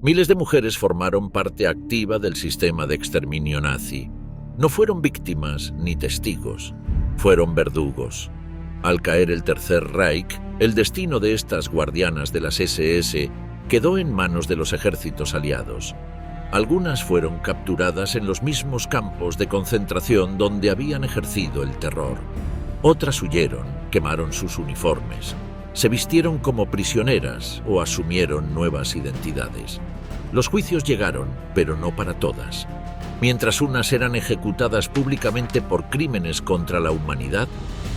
Miles de mujeres formaron parte activa del sistema de exterminio nazi. No fueron víctimas ni testigos, fueron verdugos. Al caer el Tercer Reich, el destino de estas guardianas de las SS quedó en manos de los ejércitos aliados. Algunas fueron capturadas en los mismos campos de concentración donde habían ejercido el terror. Otras huyeron, quemaron sus uniformes, se vistieron como prisioneras o asumieron nuevas identidades. Los juicios llegaron, pero no para todas. Mientras unas eran ejecutadas públicamente por crímenes contra la humanidad,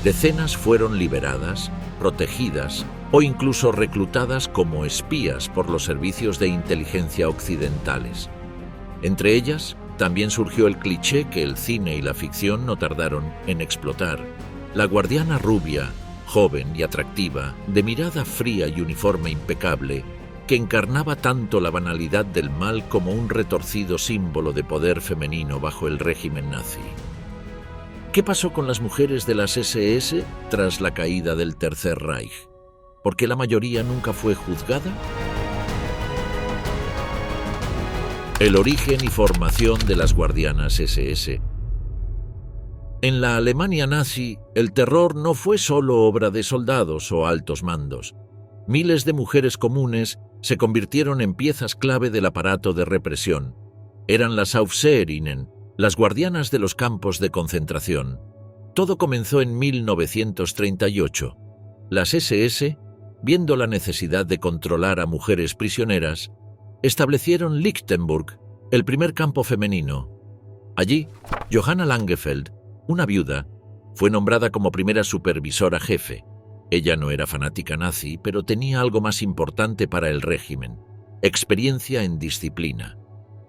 decenas fueron liberadas, protegidas o incluso reclutadas como espías por los servicios de inteligencia occidentales. Entre ellas, también surgió el cliché que el cine y la ficción no tardaron en explotar. La guardiana rubia, joven y atractiva, de mirada fría y uniforme impecable, que encarnaba tanto la banalidad del mal como un retorcido símbolo de poder femenino bajo el régimen nazi. ¿Qué pasó con las mujeres de las SS tras la caída del Tercer Reich? ¿Por qué la mayoría nunca fue juzgada? El origen y formación de las guardianas SS. En la Alemania nazi, el terror no fue solo obra de soldados o altos mandos. Miles de mujeres comunes se convirtieron en piezas clave del aparato de represión. Eran las Aufseherinnen, las guardianas de los campos de concentración. Todo comenzó en 1938. Las SS, viendo la necesidad de controlar a mujeres prisioneras, establecieron Lichtenburg, el primer campo femenino. Allí, Johanna Langefeld, una viuda, fue nombrada como primera supervisora jefe. Ella no era fanática nazi, pero tenía algo más importante para el régimen: experiencia en disciplina.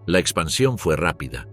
La expansión fue rápida.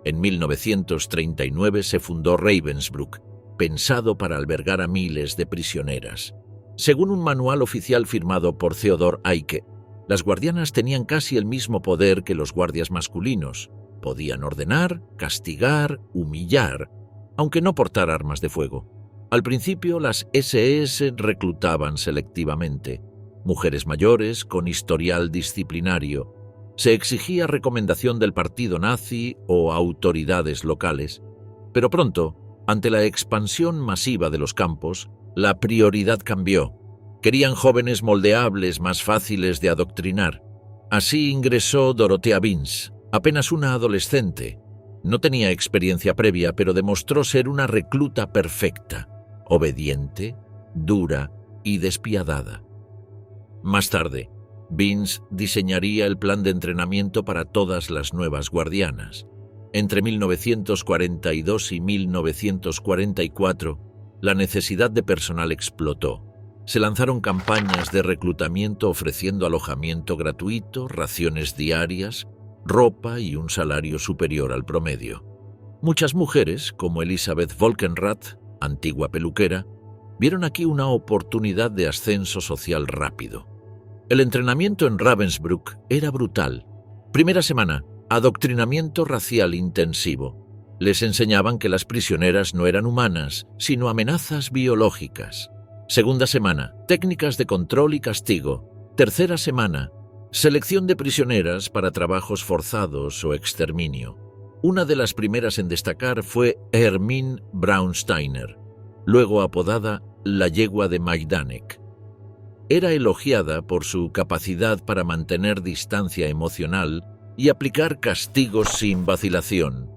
En 1939 se fundó Ravensbrück, pensado para albergar a miles de prisioneras. Según un manual oficial firmado por Theodor Eicke, las guardianas tenían casi el mismo poder que los guardias masculinos. Podían ordenar, castigar, humillar, aunque no portar armas de fuego. Al principio, las SS reclutaban selectivamente. Mujeres mayores con historial disciplinario. Se exigía recomendación del partido nazi o autoridades locales. Pero pronto, ante la expansión masiva de los campos, la prioridad cambió. Querían jóvenes moldeables, más fáciles de adoctrinar. Así ingresó Dorothea Binz, apenas una adolescente. No tenía experiencia previa, pero demostró ser una recluta perfecta, obediente, dura y despiadada. Más tarde, Binz diseñaría el plan de entrenamiento para todas las nuevas guardianas. Entre 1942 y 1944, la necesidad de personal explotó. Se lanzaron campañas de reclutamiento ofreciendo alojamiento gratuito, raciones diarias, ropa y un salario superior al promedio. Muchas mujeres, como Elisabeth Volkenrath, antigua peluquera, vieron aquí una oportunidad de ascenso social rápido. El entrenamiento en Ravensbrück era brutal. Primera semana, adoctrinamiento racial intensivo. Les enseñaban que las prisioneras no eran humanas, sino amenazas biológicas. Segunda semana, técnicas de control y castigo. Tercera semana, selección de prisioneras para trabajos forzados o exterminio. Una de las primeras en destacar fue Hermine Braunsteiner, luego apodada la yegua de Majdanek. Era elogiada por su capacidad para mantener distancia emocional y aplicar castigos sin vacilación.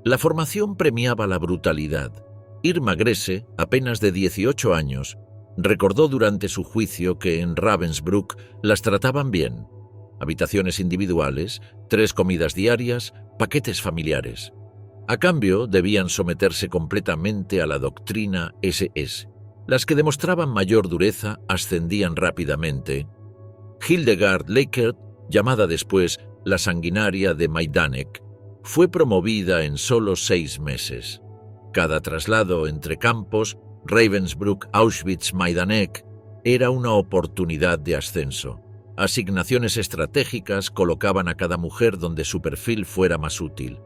La formación premiaba la brutalidad. Irma Grese, apenas de 18 años, recordó durante su juicio que en Ravensbrück las trataban bien. Habitaciones individuales, 3 comidas diarias, paquetes familiares. A cambio, debían someterse completamente a la doctrina SS. Las que demostraban mayor dureza ascendían rápidamente. Hildegard Leikert, llamada después la sanguinaria de Majdanek, fue promovida en solo 6 meses. Cada traslado entre campos, Ravensbrück, Auschwitz, Majdanek, era una oportunidad de ascenso. Asignaciones estratégicas colocaban a cada mujer donde su perfil fuera más útil.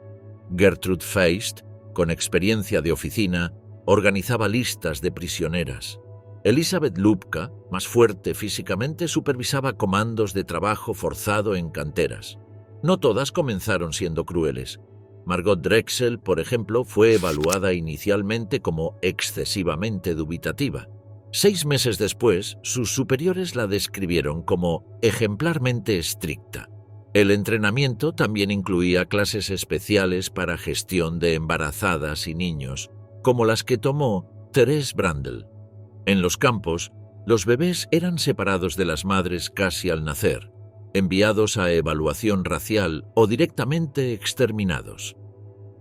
Gertrud Feist, con experiencia de oficina, organizaba listas de prisioneras. Elizabeth Lubka, más fuerte físicamente, supervisaba comandos de trabajo forzado en canteras. No todas comenzaron siendo crueles. Margot Drexel, por ejemplo, fue evaluada inicialmente como excesivamente dubitativa. 6 meses después, sus superiores la describieron como ejemplarmente estricta. El entrenamiento también incluía clases especiales para gestión de embarazadas y niños, como las que tomó Therese Brandel. En los campos, los bebés eran separados de las madres casi al nacer, enviados a evaluación racial o directamente exterminados.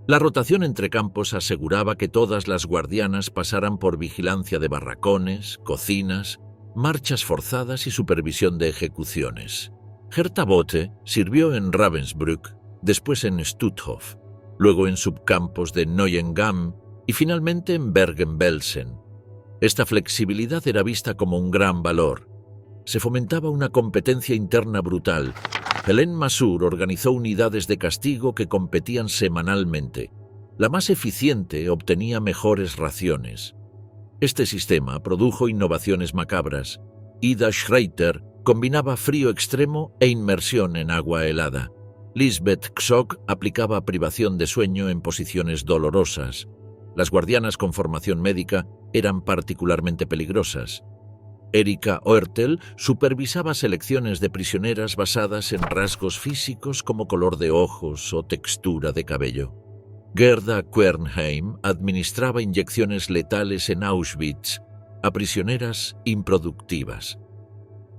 La rotación entre campos aseguraba que todas las guardianas pasaran por vigilancia de barracones, cocinas, marchas forzadas y supervisión de ejecuciones. Herta Bote sirvió en Ravensbrück, después en Stutthof, luego en subcampos de Neuengamme y finalmente en Bergen-Belsen. Esta flexibilidad era vista como un gran valor. Se fomentaba una competencia interna brutal. Hélène Masur organizó unidades de castigo que competían semanalmente. La más eficiente obtenía mejores raciones. Este sistema produjo innovaciones macabras. Ida Schreiter combinaba frío extremo e inmersión en agua helada. Lisbeth Ksok aplicaba privación de sueño en posiciones dolorosas. Las guardianas con formación médica eran particularmente peligrosas. Erika Oertel supervisaba selecciones de prisioneras basadas en rasgos físicos como color de ojos o textura de cabello. Gerda Quernheim administraba inyecciones letales en Auschwitz a prisioneras improductivas.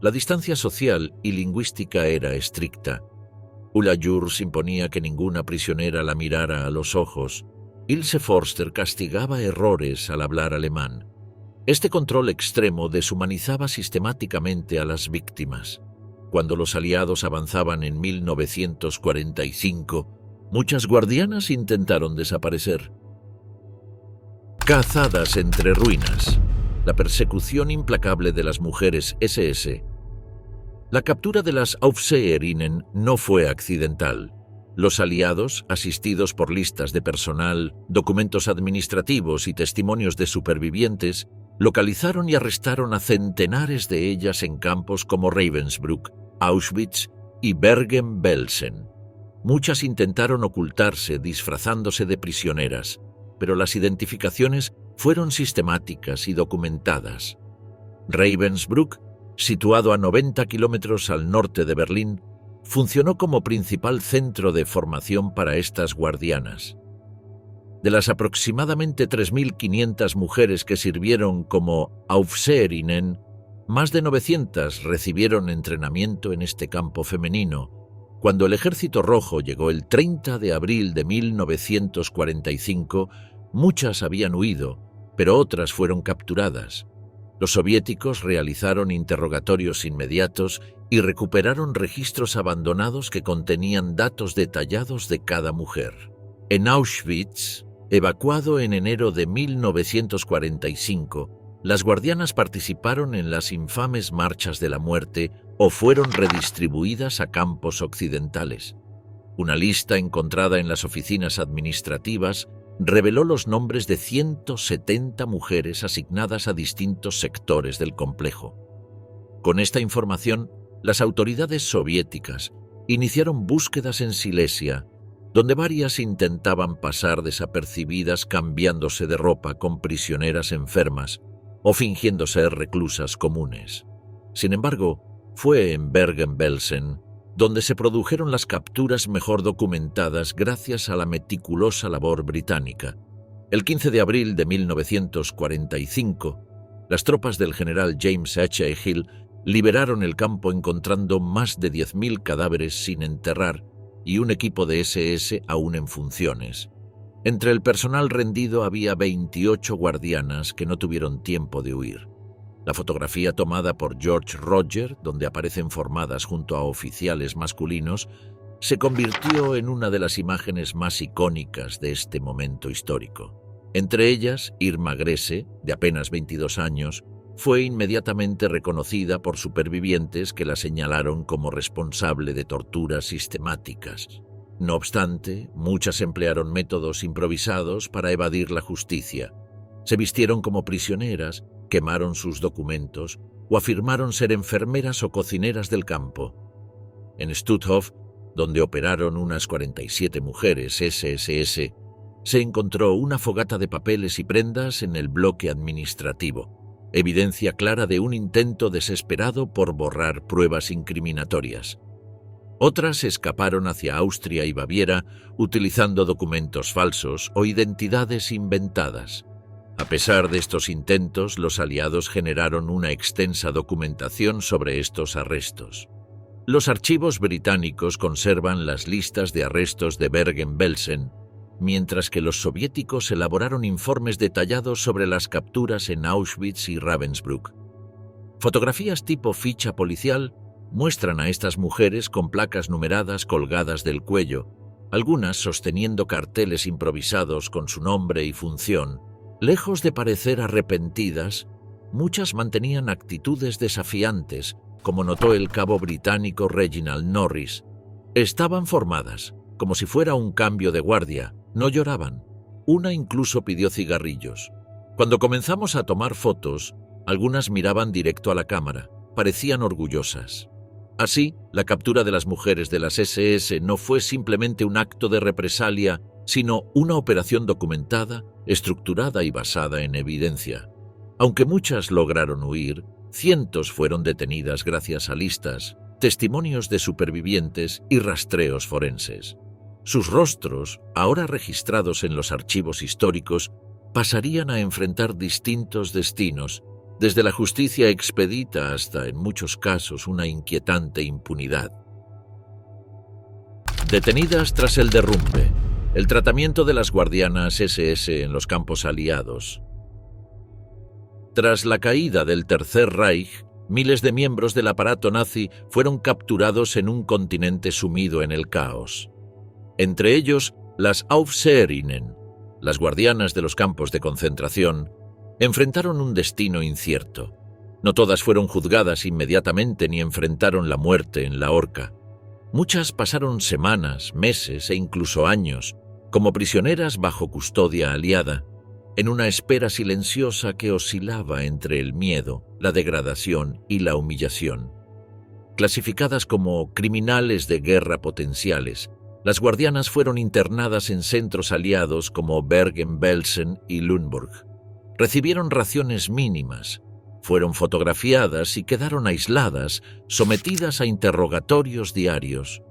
La distancia social y lingüística era estricta. Ulla Jurs imponía que ninguna prisionera la mirara a los ojos. Ilse Forster castigaba errores al hablar alemán. Este control extremo deshumanizaba sistemáticamente a las víctimas. Cuando los aliados avanzaban en 1945, muchas guardianas intentaron desaparecer. Cazadas entre ruinas. La persecución implacable de las mujeres SS. La captura de las Aufseherinnen no fue accidental. Los aliados, asistidos por listas de personal, documentos administrativos y testimonios de supervivientes, localizaron y arrestaron a centenares de ellas en campos como Ravensbrück, Auschwitz y Bergen-Belsen. Muchas intentaron ocultarse disfrazándose de prisioneras, pero las identificaciones fueron sistemáticas y documentadas. Ravensbrück, situado a 90 kilómetros al norte de Berlín, funcionó como principal centro de formación para estas guardianas. De las aproximadamente 3.500 mujeres que sirvieron como Aufseherinnen, más de 900 recibieron entrenamiento en este campo femenino. Cuando el Ejército Rojo llegó el 30 de abril de 1945, muchas habían huido, pero otras fueron capturadas. Los soviéticos realizaron interrogatorios inmediatos y recuperaron registros abandonados que contenían datos detallados de cada mujer. En Auschwitz, evacuado en enero de 1945, las guardianas participaron en las infames marchas de la muerte o fueron redistribuidas a campos occidentales. Una lista encontrada en las oficinas administrativas reveló los nombres de 170 mujeres asignadas a distintos sectores del complejo. Con esta información, las autoridades soviéticas iniciaron búsquedas en Silesia, donde varias intentaban pasar desapercibidas cambiándose de ropa con prisioneras enfermas o fingiendo ser reclusas comunes. Sin embargo, fue en Bergen-Belsen donde se produjeron las capturas mejor documentadas gracias a la meticulosa labor británica. El 15 de abril de 1945, las tropas del general James H. Hill liberaron el campo encontrando más de 10.000 cadáveres sin enterrar y un equipo de SS aún en funciones. Entre el personal rendido había 28 guardianas que no tuvieron tiempo de huir. La fotografía tomada por George Roger, donde aparecen formadas junto a oficiales masculinos, se convirtió en una de las imágenes más icónicas de este momento histórico. Entre ellas, Irma Grese, de apenas 22 años, fue inmediatamente reconocida por supervivientes que la señalaron como responsable de torturas sistemáticas. No obstante, muchas emplearon métodos improvisados para evadir la justicia. Se vistieron como prisioneras quemaron sus documentos o afirmaron ser enfermeras o cocineras del campo. En Stutthof, donde operaron unas 47 mujeres SSS, se encontró una fogata de papeles y prendas en el bloque administrativo, evidencia clara de un intento desesperado por borrar pruebas incriminatorias. Otras escaparon hacia Austria y Baviera utilizando documentos falsos o identidades inventadas. A pesar de estos intentos, los aliados generaron una extensa documentación sobre estos arrestos. Los archivos británicos conservan las listas de arrestos de Bergen-Belsen, mientras que los soviéticos elaboraron informes detallados sobre las capturas en Auschwitz y Ravensbrück. Fotografías tipo ficha policial muestran a estas mujeres con placas numeradas colgadas del cuello, algunas sosteniendo carteles improvisados con su nombre y función. Lejos de parecer arrepentidas, muchas mantenían actitudes desafiantes, como notó el cabo británico Reginald Norris. Estaban formadas, como si fuera un cambio de guardia, no lloraban. Una incluso pidió cigarrillos. Cuando comenzamos a tomar fotos, algunas miraban directo a la cámara, parecían orgullosas. Así, la captura de las mujeres de las SS no fue simplemente un acto de represalia, sino una operación documentada, estructurada y basada en evidencia. Aunque muchas lograron huir, cientos fueron detenidas gracias a listas, testimonios de supervivientes y rastreos forenses. Sus rostros, ahora registrados en los archivos históricos, pasarían a enfrentar distintos destinos, desde la justicia expedita hasta, en muchos casos, una inquietante impunidad. Detenidas tras el derrumbe. El tratamiento de las guardianas SS en los campos aliados. Tras la caída del Tercer Reich, miles de miembros del aparato nazi fueron capturados en un continente sumido en el caos. Entre ellos, las Aufseherinnen, las guardianas de los campos de concentración, enfrentaron un destino incierto. No todas fueron juzgadas inmediatamente ni enfrentaron la muerte en la horca. Muchas pasaron semanas, meses e incluso años como prisioneras bajo custodia aliada, en una espera silenciosa que oscilaba entre el miedo, la degradación y la humillación. Clasificadas como criminales de guerra potenciales, las guardianas fueron internadas en centros aliados como Bergen-Belsen y Lüneburg. Recibieron raciones mínimas, fueron fotografiadas y quedaron aisladas, sometidas a interrogatorios diarios.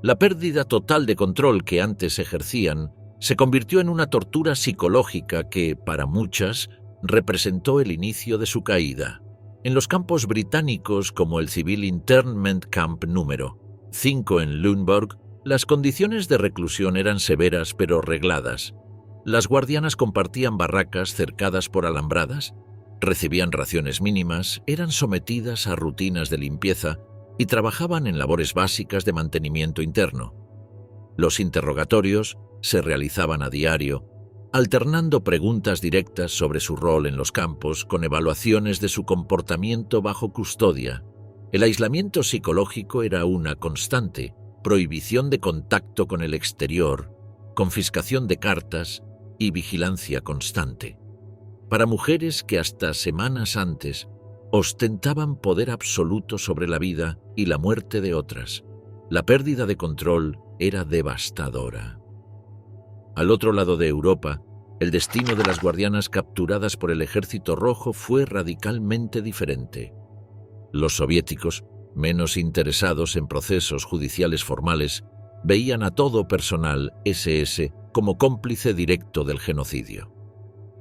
La pérdida total de control que antes ejercían se convirtió en una tortura psicológica que, para muchas, representó el inicio de su caída. En los campos británicos como el Civil Internment Camp número 5 en Lüneburg, las condiciones de reclusión eran severas pero regladas. Las guardianas compartían barracas cercadas por alambradas, recibían raciones mínimas, eran sometidas a rutinas de limpieza y trabajaban en labores básicas de mantenimiento interno. Los interrogatorios se realizaban a diario, alternando preguntas directas sobre su rol en los campos con evaluaciones de su comportamiento bajo custodia. El aislamiento psicológico era una constante, prohibición de contacto con el exterior, confiscación de cartas y vigilancia constante. Para mujeres que hasta semanas antes ostentaban poder absoluto sobre la vida y la muerte de otras, la pérdida de control era devastadora. Al otro lado de Europa, el destino de las guardianas capturadas por el Ejército Rojo fue radicalmente diferente. Los soviéticos, menos interesados en procesos judiciales formales, veían a todo personal SS como cómplice directo del genocidio.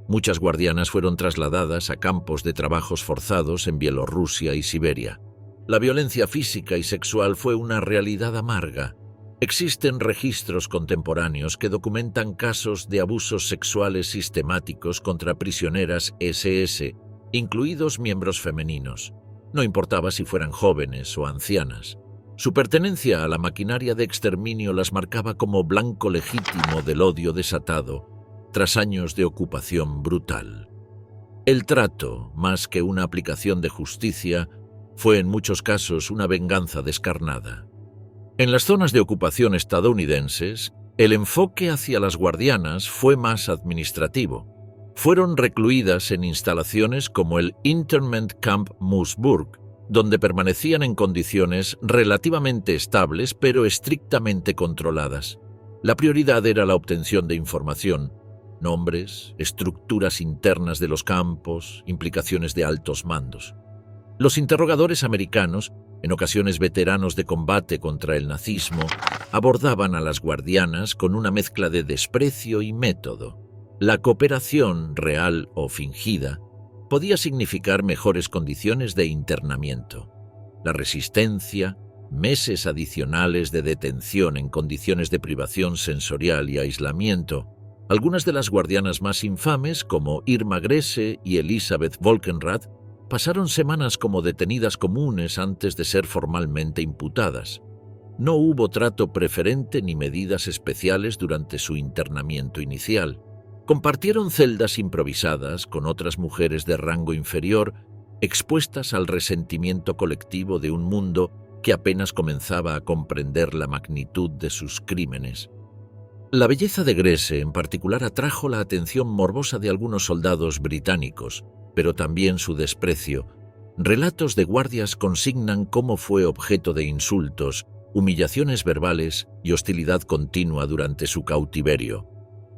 Muchas guardianas fueron trasladadas a campos de trabajos forzados en Bielorrusia y Siberia. La violencia física y sexual fue una realidad amarga. Existen registros contemporáneos que documentan casos de abusos sexuales sistemáticos contra prisioneras SS, incluidos miembros femeninos. No importaba si fueran jóvenes o ancianas. Su pertenencia a la maquinaria de exterminio las marcaba como blanco legítimo del odio desatado tras años de ocupación brutal. El trato, más que una aplicación de justicia, fue en muchos casos una venganza descarnada. En las zonas de ocupación estadounidenses, el enfoque hacia las guardianas fue más administrativo. Fueron recluidas en instalaciones como el Internment Camp Moosburg, donde permanecían en condiciones relativamente estables pero estrictamente controladas. La prioridad era la obtención de información, nombres, estructuras internas de los campos, implicaciones de altos mandos. Los interrogadores americanos, en ocasiones veteranos de combate contra el nazismo, abordaban a las guardianas con una mezcla de desprecio y método. La cooperación, real o fingida, podía significar mejores condiciones de internamiento. La resistencia, meses adicionales de detención en condiciones de privación sensorial y aislamiento. Algunas de las guardianas más infames, como Irma Grese y Elisabeth Volkenrath, pasaron semanas como detenidas comunes antes de ser formalmente imputadas. No hubo trato preferente ni medidas especiales durante su internamiento inicial. Compartieron celdas improvisadas con otras mujeres de rango inferior, expuestas al resentimiento colectivo de un mundo que apenas comenzaba a comprender la magnitud de sus crímenes. La belleza de Grese en particular atrajo la atención morbosa de algunos soldados británicos, pero también su desprecio. Relatos de guardias consignan cómo fue objeto de insultos, humillaciones verbales y hostilidad continua durante su cautiverio.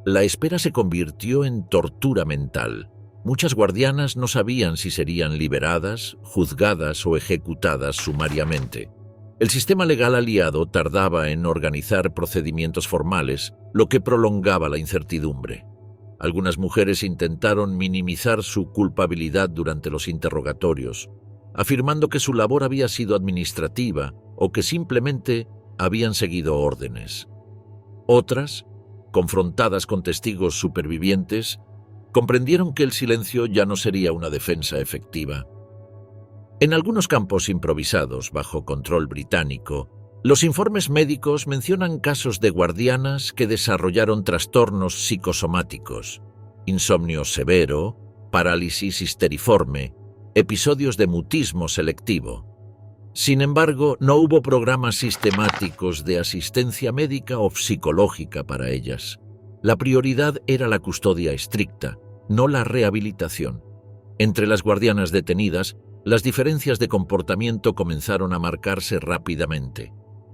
La espera se convirtió en tortura mental. Muchas guardianas no sabían si serían liberadas, juzgadas o ejecutadas sumariamente. El sistema legal aliado tardaba en organizar procedimientos formales, lo que prolongaba la incertidumbre. Algunas mujeres intentaron minimizar su culpabilidad durante los interrogatorios, afirmando que su labor había sido administrativa o que simplemente habían seguido órdenes. Otras, confrontadas con testigos supervivientes, comprendieron que el silencio ya no sería una defensa efectiva. En algunos campos improvisados bajo control británico, los informes médicos mencionan casos de guardianas que desarrollaron trastornos psicosomáticos, insomnio severo, parálisis histeriforme, episodios de mutismo selectivo. Sin embargo, no hubo programas sistemáticos de asistencia médica o psicológica para ellas. La prioridad era la custodia estricta, no la rehabilitación. Entre las guardianas detenidas, las diferencias de comportamiento comenzaron a marcarse rápidamente.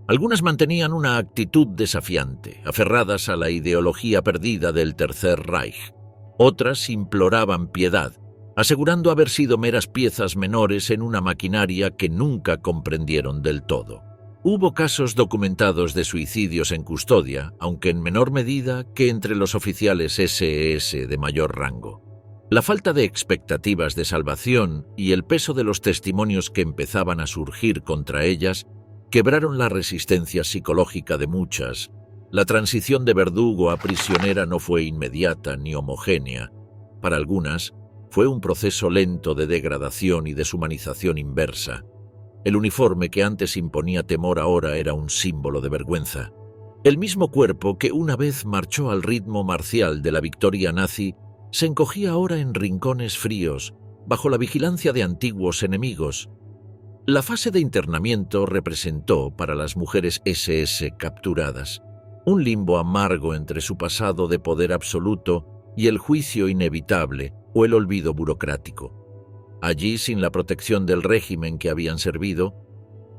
Algunas mantenían una actitud desafiante, aferradas a la ideología perdida del Tercer Reich. Otras imploraban piedad, asegurando haber sido meras piezas menores en una maquinaria que nunca comprendieron del todo. Hubo casos documentados de suicidios en custodia, aunque en menor medida que entre los oficiales SS de mayor rango. La falta de expectativas de salvación y el peso de los testimonios que empezaban a surgir contra ellas quebraron la resistencia psicológica de muchas. La transición de verdugo a prisionera no fue inmediata ni homogénea. Para algunas, fue un proceso lento de degradación y deshumanización inversa. El uniforme que antes imponía temor ahora era un símbolo de vergüenza. El mismo cuerpo que una vez marchó al ritmo marcial de la victoria nazi se encogía ahora en rincones fríos, bajo la vigilancia de antiguos enemigos. La fase de internamiento representó, para las mujeres SS capturadas, un limbo amargo entre su pasado de poder absoluto y el juicio inevitable o el olvido burocrático. Allí, sin la protección del régimen que habían servido,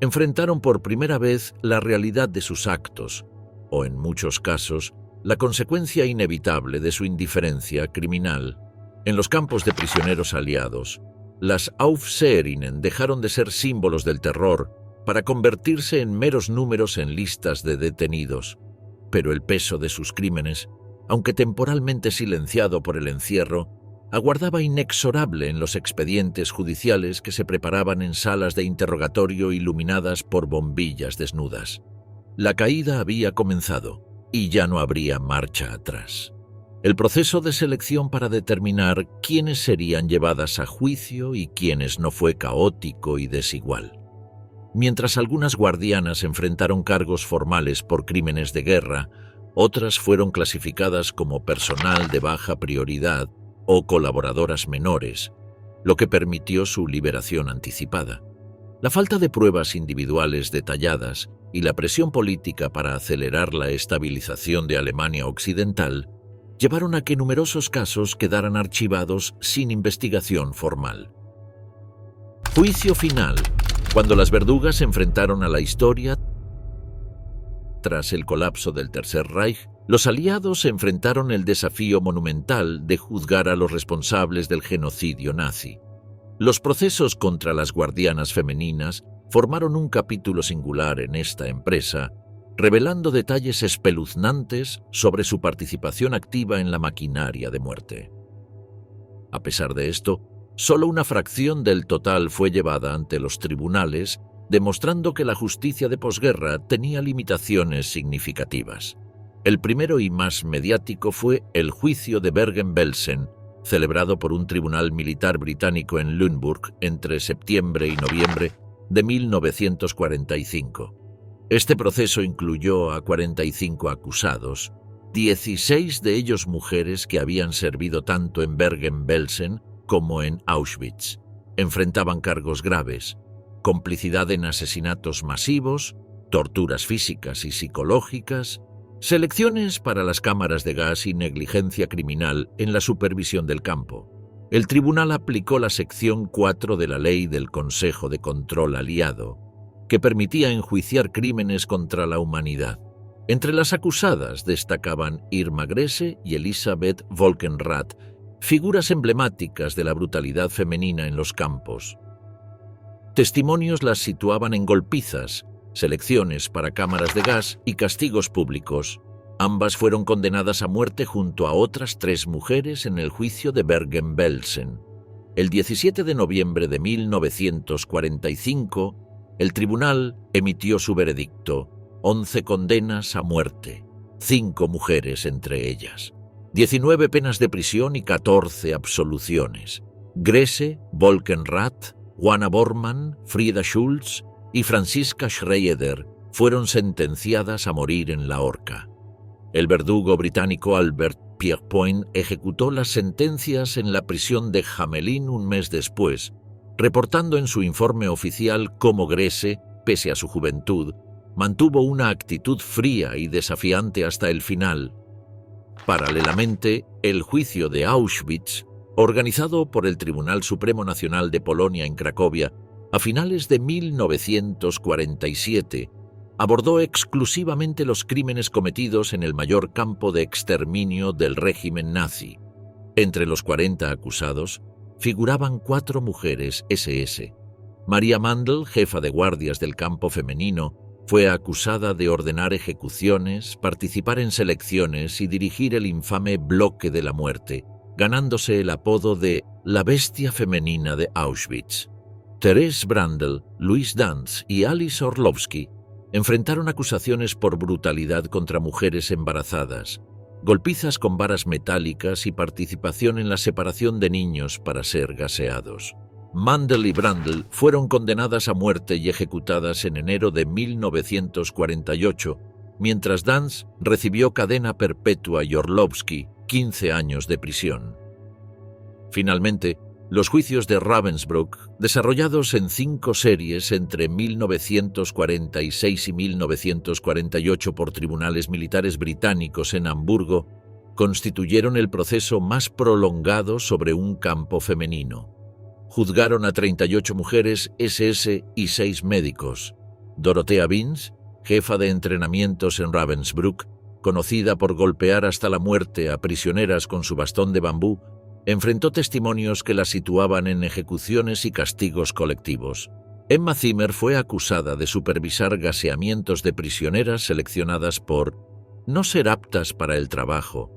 enfrentaron por primera vez la realidad de sus actos, o en muchos casos, la consecuencia inevitable de su indiferencia criminal. En los campos de prisioneros aliados, las Aufseherinnen dejaron de ser símbolos del terror para convertirse en meros números en listas de detenidos. Pero el peso de sus crímenes, aunque temporalmente silenciado por el encierro, aguardaba inexorable en los expedientes judiciales que se preparaban en salas de interrogatorio iluminadas por bombillas desnudas. La caída había comenzado y ya no habría marcha atrás. El proceso de selección para determinar quiénes serían llevadas a juicio y quiénes no fue caótico y desigual. Mientras algunas guardianas enfrentaron cargos formales por crímenes de guerra, otras fueron clasificadas como personal de baja prioridad o colaboradoras menores, lo que permitió su liberación anticipada. La falta de pruebas individuales detalladas y la presión política para acelerar la estabilización de Alemania Occidental llevaron a que numerosos casos quedaran archivados sin investigación formal. Juicio final, cuando las verdugas se enfrentaron a la historia. Tras el colapso del Tercer Reich, los aliados enfrentaron el desafío monumental de juzgar a los responsables del genocidio nazi. Los procesos contra las guardianas femeninas formaron un capítulo singular en esta empresa, revelando detalles espeluznantes sobre su participación activa en la maquinaria de muerte. A pesar de esto, solo una fracción del total fue llevada ante los tribunales, demostrando que la justicia de posguerra tenía limitaciones significativas. El primero y más mediático fue el juicio de Bergen-Belsen, celebrado por un tribunal militar británico en Lüneburg entre septiembre y noviembre de 1945. Este proceso incluyó a 45 acusados, 16 de ellos mujeres que habían servido tanto en Bergen-Belsen como en Auschwitz. Enfrentaban cargos graves: complicidad en asesinatos masivos, torturas físicas y psicológicas, selecciones para las cámaras de gas y negligencia criminal en la supervisión del campo. El tribunal aplicó la sección 4 de la Ley del Consejo de Control Aliado, que permitía enjuiciar crímenes contra la humanidad. Entre las acusadas destacaban Irma Grese y Elisabeth Volkenrath, figuras emblemáticas de la brutalidad femenina en los campos. Testimonios las situaban en golpizas, selecciones para cámaras de gas y castigos públicos. Ambas fueron condenadas a muerte junto a otras 3 mujeres en el juicio de Bergen-Belsen. El 17 de noviembre de 1945, el tribunal emitió su veredicto: 11 condenas a muerte, 5 mujeres entre ellas, 19 penas de prisión y 14 absoluciones. Grese, Volkenrath, Juana Bormann, Frida Schulz y Franziska Schroeder fueron sentenciadas a morir en la horca. El verdugo británico Albert Pierrepoint ejecutó las sentencias en la prisión de Hamelin un mes después, reportando en su informe oficial cómo Grese, pese a su juventud, mantuvo una actitud fría y desafiante hasta el final. Paralelamente, el juicio de Auschwitz, organizado por el Tribunal Supremo Nacional de Polonia en Cracovia a finales de 1947, abordó exclusivamente los crímenes cometidos en el mayor campo de exterminio del régimen nazi. Entre los 40 acusados figuraban 4 mujeres SS. Maria Mandl, jefa de guardias del campo femenino, fue acusada de ordenar ejecuciones, participar en selecciones y dirigir el infame Bloque de la Muerte, ganándose el apodo de la bestia femenina de Auschwitz. Therese Brandl, Louise Dantz y Alice Orlovsky enfrentaron acusaciones por brutalidad contra mujeres embarazadas, golpizas con varas metálicas y participación en la separación de niños para ser gaseados. Mandl y Brandl fueron condenadas a muerte y ejecutadas en enero de 1948, mientras Dantz recibió cadena perpetua y Orlovsky 15 años de prisión. Finalmente, los juicios de Ravensbrück, desarrollados en 5 series entre 1946 y 1948 por tribunales militares británicos en Hamburgo, constituyeron el proceso más prolongado sobre un campo femenino. Juzgaron a 38 mujeres SS y 6 médicos. Dorothea Binz, jefa de entrenamientos en Ravensbrück, conocida por golpear hasta la muerte a prisioneras con su bastón de bambú, enfrentó testimonios que la situaban en ejecuciones y castigos colectivos. Emma Zimmer fue acusada de supervisar gaseamientos de prisioneras seleccionadas por no ser aptas para el trabajo.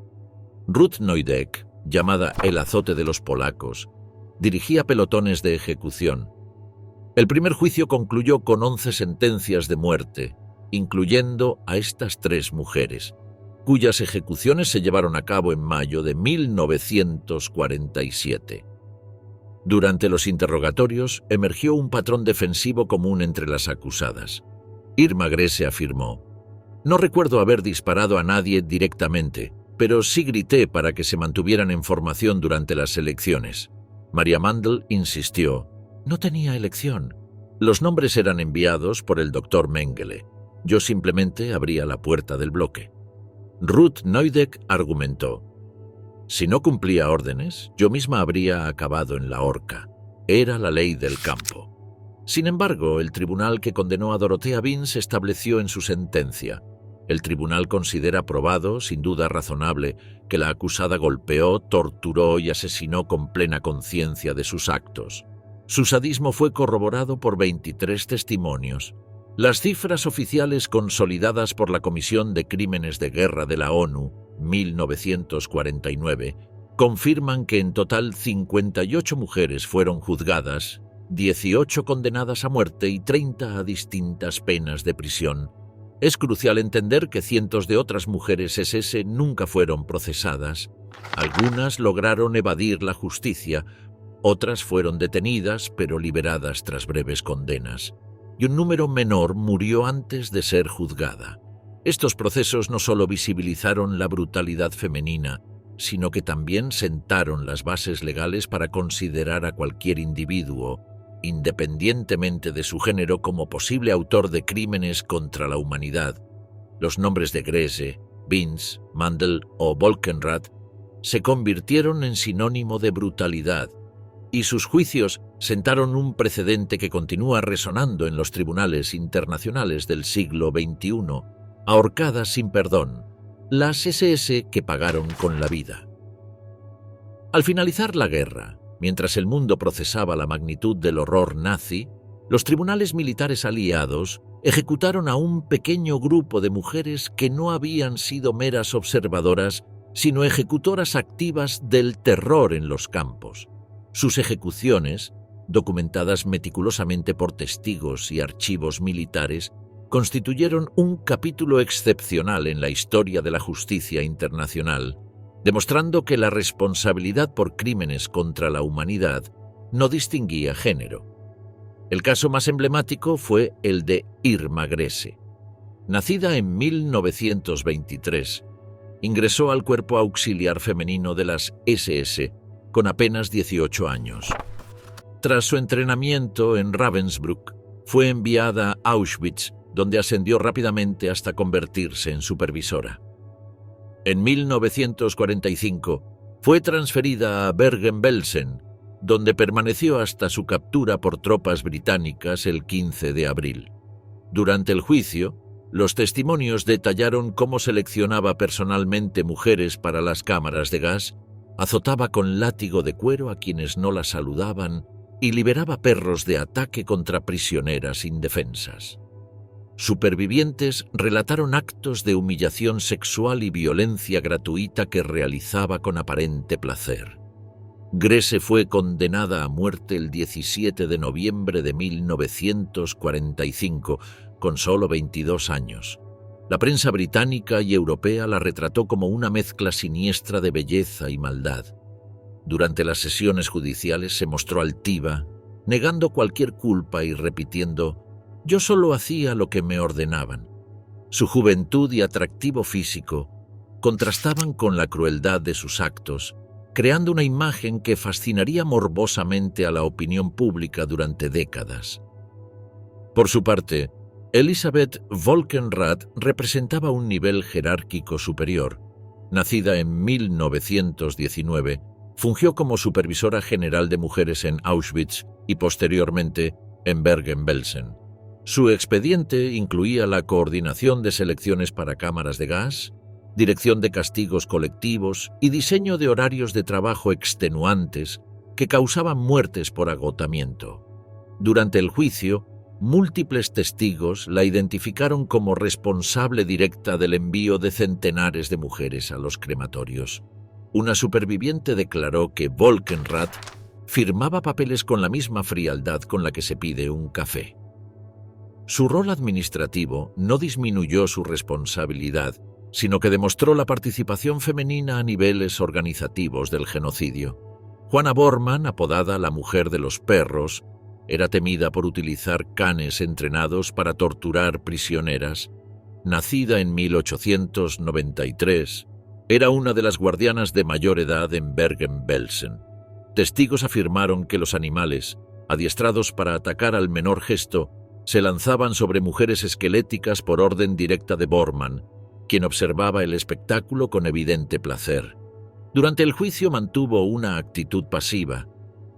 Ruth Neudeck, llamada el azote de los polacos, dirigía pelotones de ejecución. El primer juicio concluyó con 11 sentencias de muerte, incluyendo a estas 3 mujeres, cuyas ejecuciones se llevaron a cabo en mayo de 1947. Durante los interrogatorios emergió un patrón defensivo común entre las acusadas. Irma Grese afirmó: «No recuerdo haber disparado a nadie directamente, pero sí grité para que se mantuvieran en formación durante las elecciones». Maria Mandl insistió: «No tenía elección. Los nombres eran enviados por el doctor Mengele. Yo simplemente abría la puerta del bloque». Ruth Neudeck argumentó: Si no cumplía órdenes, yo misma habría acabado en la horca. Era la ley del campo. Sin embargo, el tribunal que condenó a Dorothea Vince estableció en su sentencia: el tribunal considera probado, sin duda razonable, que la acusada golpeó, torturó y asesinó con plena conciencia de sus actos. Su sadismo fue corroborado por 23 testimonios. Las cifras oficiales consolidadas por la Comisión de Crímenes de Guerra de la ONU, 1949, confirman que en total 58 mujeres fueron juzgadas, 18 condenadas a muerte y 30 a distintas penas de prisión. Es crucial entender que cientos de otras mujeres SS nunca fueron procesadas. Algunas lograron evadir la justicia, otras fueron detenidas pero liberadas tras breves condenas, y un número menor murió antes de ser juzgada. Estos procesos no solo visibilizaron la brutalidad femenina, sino que también sentaron las bases legales para considerar a cualquier individuo, independientemente de su género, como posible autor de crímenes contra la humanidad. Los nombres de Grese, Vince, Mandel o Volkenrath se convirtieron en sinónimo de brutalidad, y sus juicios sentaron un precedente que continúa resonando en los tribunales internacionales del siglo XXI, ahorcadas sin perdón, las SS que pagaron con la vida. Al finalizar la guerra, mientras el mundo procesaba la magnitud del horror nazi, los tribunales militares aliados ejecutaron a un pequeño grupo de mujeres que no habían sido meras observadoras, sino ejecutoras activas del terror en los campos. Sus ejecuciones, documentadas meticulosamente por testigos y archivos militares, constituyeron un capítulo excepcional en la historia de la justicia internacional, demostrando que la responsabilidad por crímenes contra la humanidad no distinguía género. El caso más emblemático fue el de Irma Grese. Nacida en 1923, ingresó al Cuerpo Auxiliar Femenino de las SS con apenas 18 años. Tras su entrenamiento en Ravensbrück, fue enviada a Auschwitz, donde ascendió rápidamente hasta convertirse en supervisora. En 1945 fue transferida a Bergen-Belsen, donde permaneció hasta su captura por tropas británicas el 15 de abril. Durante el juicio, los testimonios detallaron cómo seleccionaba personalmente mujeres para las cámaras de gas, azotaba con látigo de cuero a quienes no la saludaban y liberaba perros de ataque contra prisioneras indefensas. Supervivientes relataron actos de humillación sexual y violencia gratuita que realizaba con aparente placer. Grese fue condenada a muerte el 17 de noviembre de 1945, con solo 22 años. La prensa británica y europea la retrató como una mezcla siniestra de belleza y maldad. Durante las sesiones judiciales se mostró altiva, negando cualquier culpa y repitiendo: «Yo solo hacía lo que me ordenaban». Su juventud y atractivo físico contrastaban con la crueldad de sus actos, creando una imagen que fascinaría morbosamente a la opinión pública durante décadas. Por su parte, Elisabeth Volkenrath representaba un nivel jerárquico superior. Nacida en 1919, fungió como supervisora general de mujeres en Auschwitz y posteriormente en Bergen-Belsen. Su expediente incluía la coordinación de selecciones para cámaras de gas, dirección de castigos colectivos y diseño de horarios de trabajo extenuantes que causaban muertes por agotamiento. Durante el juicio, múltiples testigos la identificaron como responsable directa del envío de centenares de mujeres a los crematorios. Una superviviente declaró que Volkenrath firmaba papeles con la misma frialdad con la que se pide un café. Su rol administrativo no disminuyó su responsabilidad, sino que demostró la participación femenina a niveles organizativos del genocidio. Juana Bormann, apodada la mujer de los perros, era temida por utilizar canes entrenados para torturar prisioneras. Nacida en 1893, era una de las guardianas de mayor edad en Bergen-Belsen. Testigos afirmaron que los animales, adiestrados para atacar al menor gesto, se lanzaban sobre mujeres esqueléticas por orden directa de Bormann, quien observaba el espectáculo con evidente placer. Durante el juicio mantuvo una actitud pasiva,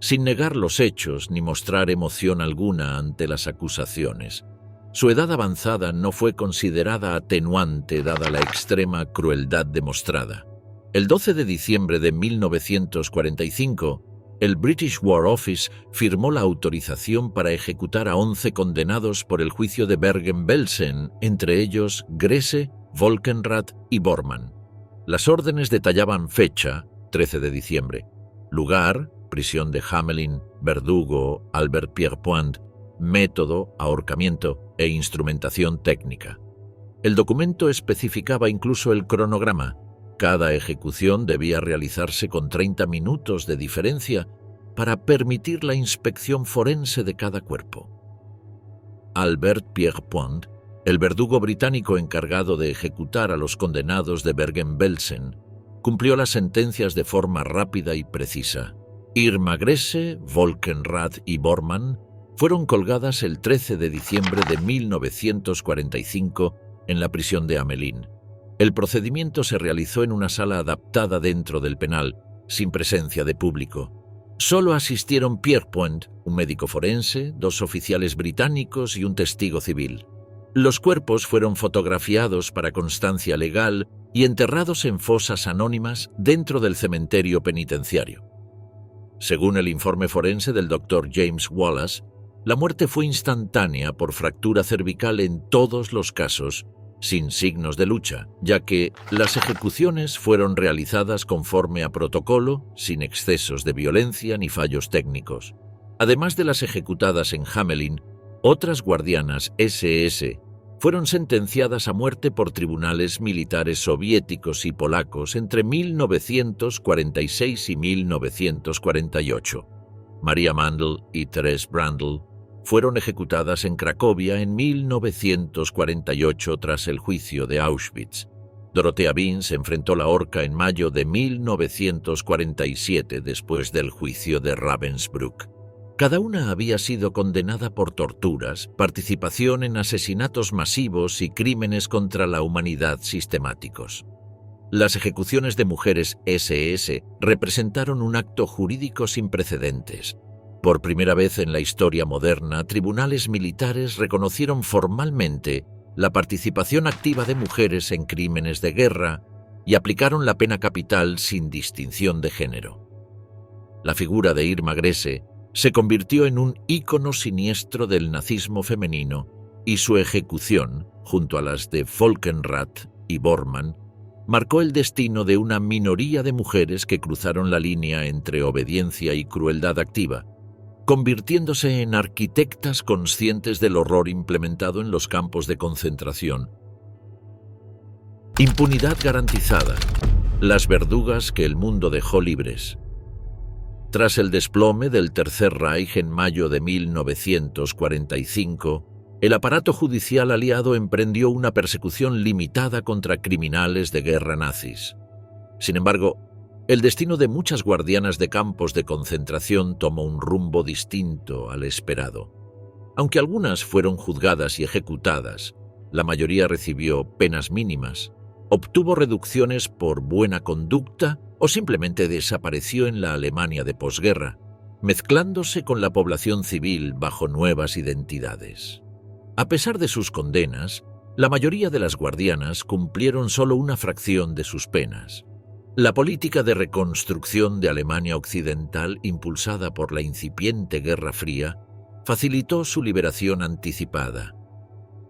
sin negar los hechos ni mostrar emoción alguna ante las acusaciones. Su edad avanzada no fue considerada atenuante dada la extrema crueldad demostrada. El 12 de diciembre de 1945, el British War Office firmó la autorización para ejecutar a 11 condenados por el juicio de Bergen-Belsen, entre ellos Gresse, Volkenrath y Bormann. Las órdenes detallaban fecha, 13 de diciembre, lugar, prisión de Hamelin, verdugo, Albert Pierrepoint, método, ahorcamiento e instrumentación técnica. El documento especificaba incluso el cronograma. Cada ejecución debía realizarse con 30 minutos de diferencia para permitir la inspección forense de cada cuerpo. Albert Pierrepoint, el verdugo británico encargado de ejecutar a los condenados de Bergen-Belsen, cumplió las sentencias de forma rápida y precisa. Irma Gresse, Volkenrath y Bormann fueron colgadas el 13 de diciembre de 1945 en la prisión de Hamelin. El procedimiento se realizó en una sala adaptada dentro del penal, sin presencia de público. Solo asistieron Pierrepoint, un médico forense, 2 oficiales británicos y un testigo civil. Los cuerpos fueron fotografiados para constancia legal y enterrados en fosas anónimas dentro del cementerio penitenciario. Según el informe forense del Dr. James Wallace, la muerte fue instantánea por fractura cervical en todos los casos, sin signos de lucha, ya que las ejecuciones fueron realizadas conforme a protocolo, sin excesos de violencia ni fallos técnicos. Además de las ejecutadas en Hamelin, otras guardianas SS fueron sentenciadas a muerte por tribunales militares soviéticos y polacos entre 1946 y 1948. Maria Mandl y Therese Brandl fueron ejecutadas en Cracovia en 1948 tras el juicio de Auschwitz. Dorothea Binz enfrentó la horca en mayo de 1947 después del juicio de Ravensbrück. Cada una había sido condenada por torturas, participación en asesinatos masivos y crímenes contra la humanidad sistemáticos. Las ejecuciones de mujeres SS representaron un acto jurídico sin precedentes. Por primera vez en la historia moderna, tribunales militares reconocieron formalmente la participación activa de mujeres en crímenes de guerra y aplicaron la pena capital sin distinción de género. La figura de Irma Gresse se convirtió en un ícono siniestro del nazismo femenino y su ejecución, junto a las de Volkenrath y Bormann, marcó el destino de una minoría de mujeres que cruzaron la línea entre obediencia y crueldad activa, convirtiéndose en arquitectas conscientes del horror implementado en los campos de concentración. Impunidad garantizada. Las verdugas que el mundo dejó libres. Tras el desplome del Tercer Reich en mayo de 1945, el aparato judicial aliado emprendió una persecución limitada contra criminales de guerra nazis. Sin embargo, el destino de muchas guardianas de campos de concentración tomó un rumbo distinto al esperado. Aunque algunas fueron juzgadas y ejecutadas, la mayoría recibió penas mínimas, obtuvo reducciones por buena conducta o simplemente desapareció en la Alemania de posguerra, mezclándose con la población civil bajo nuevas identidades. A pesar de sus condenas, la mayoría de las guardianas cumplieron solo una fracción de sus penas. La política de reconstrucción de Alemania Occidental, impulsada por la incipiente Guerra Fría, facilitó su liberación anticipada.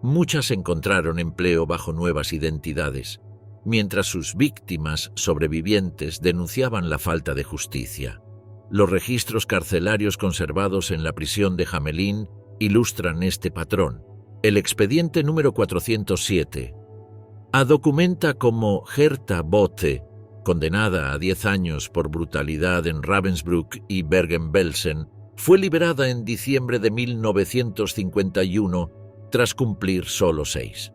Muchas encontraron empleo bajo nuevas identidades, mientras sus víctimas sobrevivientes denunciaban la falta de justicia. Los registros carcelarios conservados en la prisión de Hamelin ilustran este patrón. El expediente número 407 documenta como Herta Bote, condenada a 10 años por brutalidad en Ravensbrück y Bergen-Belsen, fue liberada en diciembre de 1951 tras cumplir solo 6.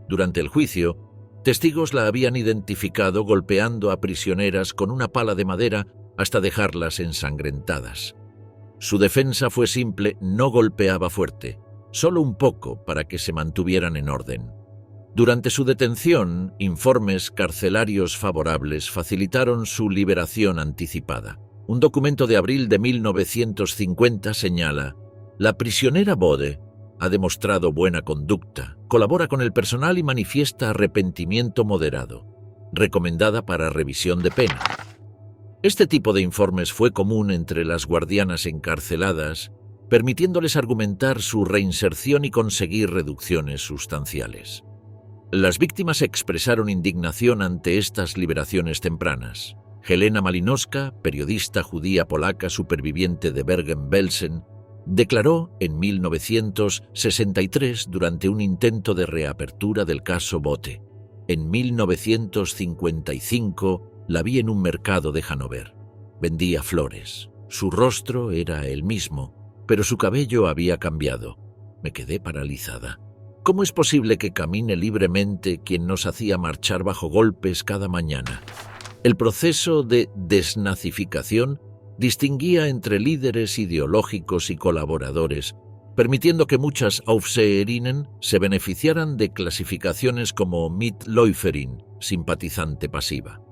Durante el juicio, testigos la habían identificado golpeando a prisioneras con una pala de madera hasta dejarlas ensangrentadas. Su defensa fue simple: no golpeaba fuerte, solo un poco para que se mantuvieran en orden. Durante su detención, informes carcelarios favorables facilitaron su liberación anticipada. Un documento de abril de 1950 señala: la prisionera Bode ha demostrado buena conducta, colabora con el personal y manifiesta arrepentimiento moderado, recomendada para revisión de pena. Este tipo de informes fue común entre las guardianas encarceladas, permitiéndoles argumentar su reinserción y conseguir reducciones sustanciales. Las víctimas expresaron indignación ante estas liberaciones tempranas. Helena Malinowska, periodista judía polaca superviviente de Bergen-Belsen, declaró en 1963 durante un intento de reapertura del caso Bote: en 1955 la vi en un mercado de Hannover. Vendía flores. Su rostro era el mismo, pero su cabello había cambiado. Me quedé paralizada. ¿Cómo es posible que camine libremente quien nos hacía marchar bajo golpes cada mañana? El proceso de desnazificación distinguía entre líderes ideológicos y colaboradores, permitiendo que muchas Aufseherinnen se beneficiaran de clasificaciones como Mitläuferin, simpatizante pasiva.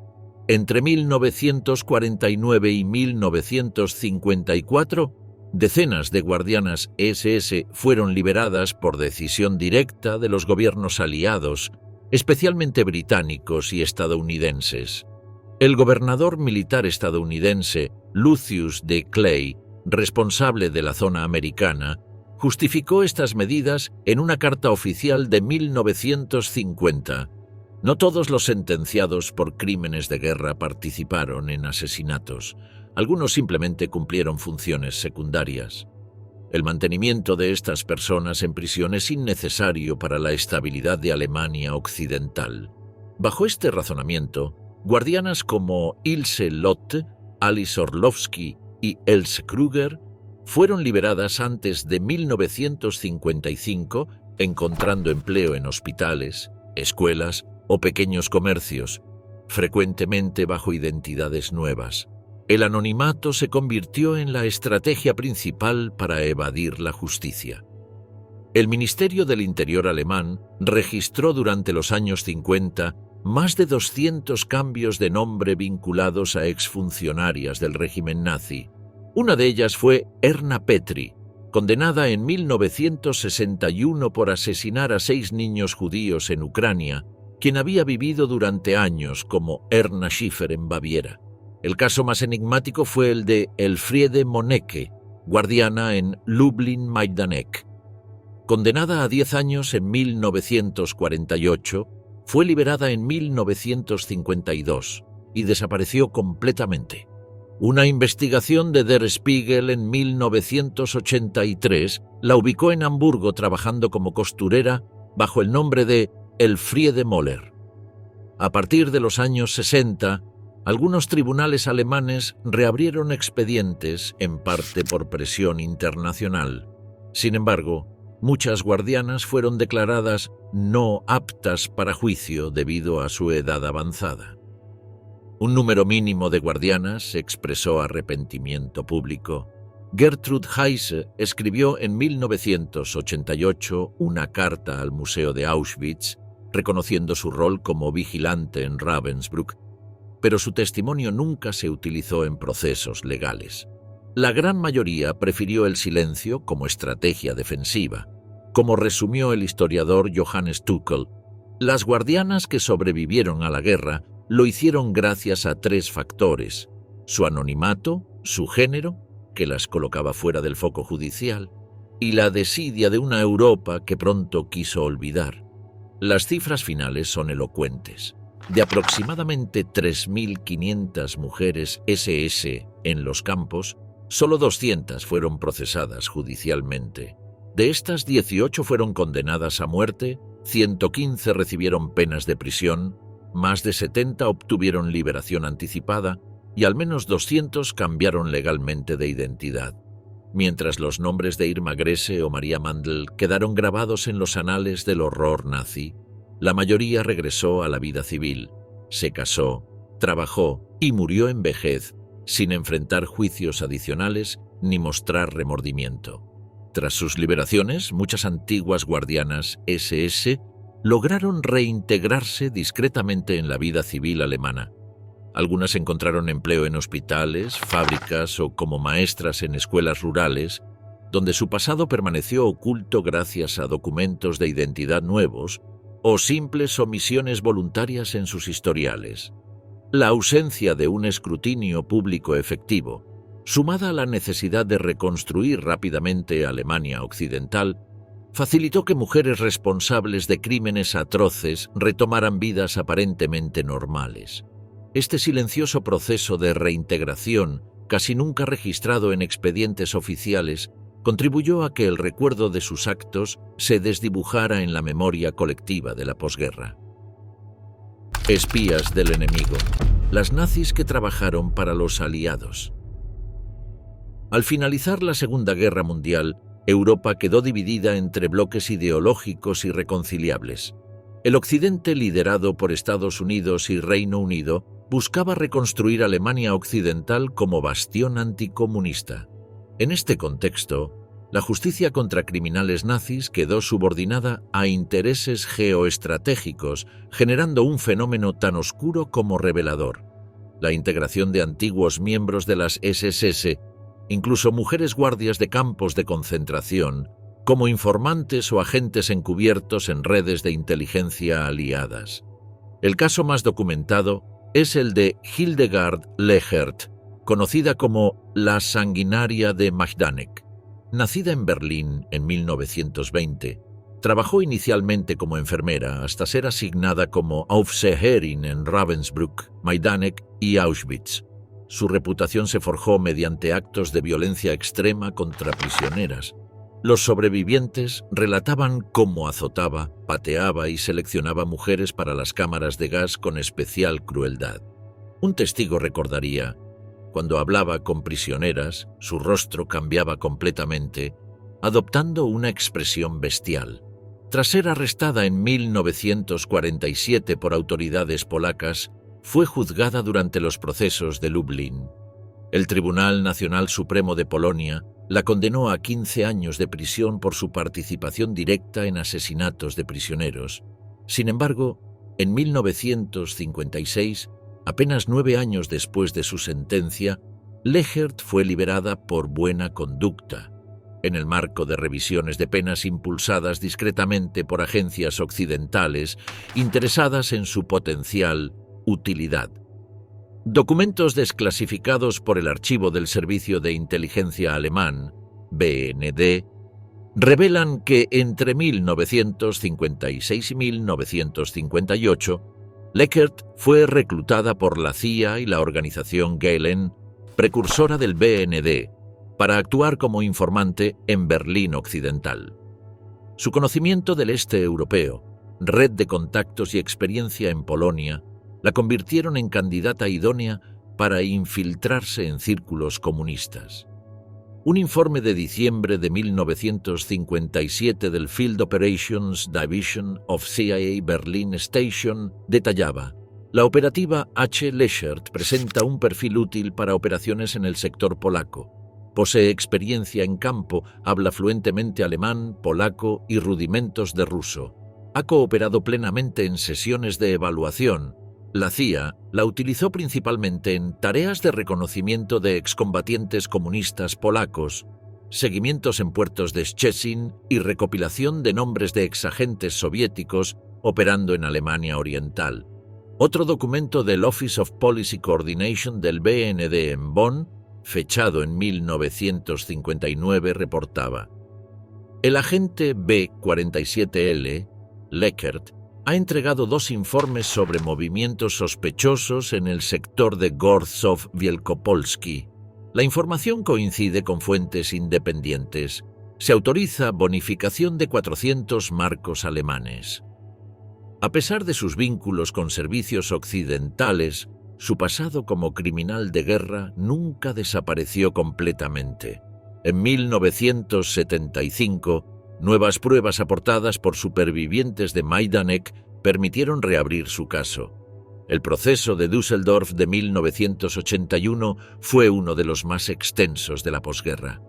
Entre 1949 y 1954, decenas de guardianas SS fueron liberadas por decisión directa de los gobiernos aliados, especialmente británicos y estadounidenses. El gobernador militar estadounidense Lucius D. Clay, responsable de la zona americana, justificó estas medidas en una carta oficial de 1950. No todos los sentenciados por crímenes de guerra participaron en asesinatos. Algunos simplemente cumplieron funciones secundarias. El mantenimiento de estas personas en prisión es innecesario para la estabilidad de Alemania Occidental. Bajo este razonamiento, guardianas como Ilse Lotte, Alice Orlovsky y Else Kruger fueron liberadas antes de 1955, encontrando empleo en hospitales, escuelas o pequeños comercios, frecuentemente bajo identidades nuevas. El anonimato se convirtió en la estrategia principal para evadir la justicia. El Ministerio del Interior alemán registró durante los años 50 más de 200 cambios de nombre vinculados a exfuncionarias del régimen nazi. Una de ellas fue Erna Petry, condenada en 1961 por asesinar a 6 niños judíos en Ucrania, quien había vivido durante años como Erna Schiffer en Baviera. El caso más enigmático fue el de Elfriede Monecke, guardiana en Lublin-Majdanek. Condenada a 10 años en 1948, fue liberada en 1952 y desapareció completamente. Una investigación de Der Spiegel en 1983 la ubicó en Hamburgo trabajando como costurera bajo el nombre de Elfriede Moller. A partir de los años 60, algunos tribunales alemanes reabrieron expedientes, en parte por presión internacional. Sin embargo, muchas guardianas fueron declaradas no aptas para juicio debido a su edad avanzada. Un número mínimo de guardianas expresó arrepentimiento público. Gertrud Heise escribió en 1988 una carta al Museo de Auschwitz, reconociendo su rol como vigilante en Ravensbrück, pero su testimonio nunca se utilizó en procesos legales. La gran mayoría prefirió el silencio como estrategia defensiva. Como resumió el historiador Johannes Tuchel, las guardianas que sobrevivieron a la guerra lo hicieron gracias a 3 factores: su anonimato, su género, que las colocaba fuera del foco judicial, y la desidia de una Europa que pronto quiso olvidar. Las cifras finales son elocuentes. De aproximadamente 3.500 mujeres SS en los campos, solo 200 fueron procesadas judicialmente. De estas, 18 fueron condenadas a muerte, 115 recibieron penas de prisión, más de 70 obtuvieron liberación anticipada y al menos 200 cambiaron legalmente de identidad. Mientras los nombres de Irma Grese o María Mandl quedaron grabados en los anales del horror nazi, la mayoría regresó a la vida civil, se casó, trabajó y murió en vejez, sin enfrentar juicios adicionales ni mostrar remordimiento. Tras sus liberaciones, muchas antiguas guardianas SS lograron reintegrarse discretamente en la vida civil alemana. Algunas encontraron empleo en hospitales, fábricas o como maestras en escuelas rurales, donde su pasado permaneció oculto gracias a documentos de identidad nuevos o simples omisiones voluntarias en sus historiales. La ausencia de un escrutinio público efectivo, sumada a la necesidad de reconstruir rápidamente Alemania Occidental, facilitó que mujeres responsables de crímenes atroces retomaran vidas aparentemente normales. Este silencioso proceso de reintegración, casi nunca registrado en expedientes oficiales, contribuyó a que el recuerdo de sus actos se desdibujara en la memoria colectiva de la posguerra. Espías del enemigo. Las nazis que trabajaron para los aliados. Al finalizar la Segunda Guerra Mundial, Europa quedó dividida entre bloques ideológicos irreconciliables. El Occidente, liderado por Estados Unidos y Reino Unido, buscaba reconstruir Alemania Occidental como bastión anticomunista. En este contexto, la justicia contra criminales nazis quedó subordinada a intereses geoestratégicos, generando un fenómeno tan oscuro como revelador: la integración de antiguos miembros de las SS, incluso mujeres guardias de campos de concentración, como informantes o agentes encubiertos en redes de inteligencia aliadas. El caso más documentado es el de Hildegard Lechert, conocida como la sanguinaria de Majdanek. Nacida en Berlín en 1920, trabajó inicialmente como enfermera hasta ser asignada como Aufseherin en Ravensbrück, Majdanek y Auschwitz. Su reputación se forjó mediante actos de violencia extrema contra prisioneras. Los sobrevivientes relataban cómo azotaba, pateaba y seleccionaba mujeres para las cámaras de gas con especial crueldad. Un testigo recordaría: cuando hablaba con prisioneras, su rostro cambiaba completamente, adoptando una expresión bestial. Tras ser arrestada en 1947 por autoridades polacas, fue juzgada durante los procesos de Lublin. El Tribunal Nacional Supremo de Polonia la condenó a 15 años de prisión por su participación directa en asesinatos de prisioneros. Sin embargo, en 1956, apenas 9 años después de su sentencia, Lechert fue liberada por buena conducta, en el marco de revisiones de penas impulsadas discretamente por agencias occidentales interesadas en su potencial utilidad. Documentos desclasificados por el Archivo del Servicio de Inteligencia Alemán, BND, revelan que entre 1956 y 1958, Lechert fue reclutada por la CIA y la organización Gehlen, precursora del BND, para actuar como informante en Berlín Occidental. Su conocimiento del este europeo, red de contactos y experiencia en Polonia la convirtieron en candidata idónea para infiltrarse en círculos comunistas. Un informe de diciembre de 1957 del Field Operations Division of CIA Berlin Station detallaba: la operativa H. Lechert presenta un perfil útil para operaciones en el sector polaco. Posee experiencia en campo, habla fluentemente alemán, polaco y rudimentos de ruso. Ha cooperado plenamente en sesiones de evaluación. La CIA la utilizó principalmente en tareas de reconocimiento de excombatientes comunistas polacos, seguimientos en puertos de Szczecin y recopilación de nombres de exagentes soviéticos operando en Alemania Oriental. Otro documento del Office of Policy Coordination del BND en Bonn, fechado en 1959, reportaba: el agente B-47L, Lechert, ha entregado 2 informes sobre movimientos sospechosos en el sector de Gorzów-Wielkopolski. La información coincide con fuentes independientes. Se autoriza bonificación de 400 marcos alemanes. A pesar de sus vínculos con servicios occidentales, su pasado como criminal de guerra nunca desapareció completamente. En 1975, nuevas pruebas aportadas por supervivientes de Majdanek permitieron reabrir su caso. El proceso de Düsseldorf de 1981 fue uno de los más extensos de la posguerra.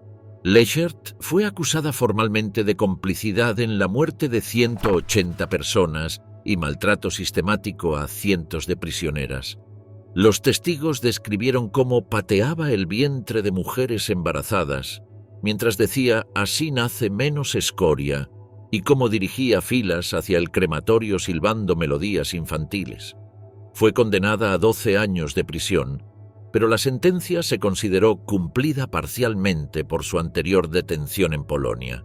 Lechert fue acusada formalmente de complicidad en la muerte de 180 personas y maltrato sistemático a cientos de prisioneras. Los testigos describieron cómo pateaba el vientre de mujeres embarazadas, mientras decía «así nace menos escoria», y cómo dirigía filas hacia el crematorio silbando melodías infantiles. Fue condenada a 12 años de prisión, pero la sentencia se consideró cumplida parcialmente por su anterior detención en Polonia.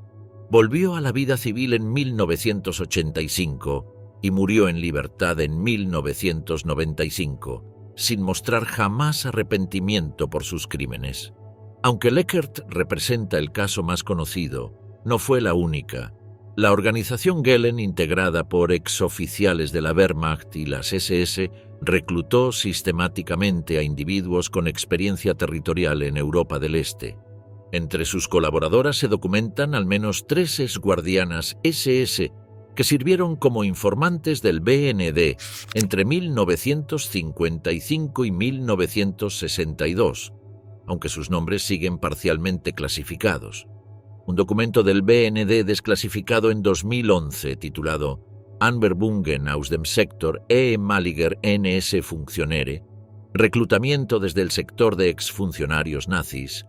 Volvió a la vida civil en 1985 y murió en libertad en 1995, sin mostrar jamás arrepentimiento por sus crímenes. Aunque Lechert representa el caso más conocido, no fue la única. La organización Gehlen, integrada por exoficiales de la Wehrmacht y las SS, reclutó sistemáticamente a individuos con experiencia territorial en Europa del Este. Entre sus colaboradoras se documentan al menos 3 exguardianas SS que sirvieron como informantes del BND entre 1955 y 1962, aunque sus nombres siguen parcialmente clasificados. Un documento del BND desclasificado en 2011, titulado Anwerbungen aus dem Sektor ehemaliger NS-Funktionäre, reclutamiento desde el sector de exfuncionarios nazis,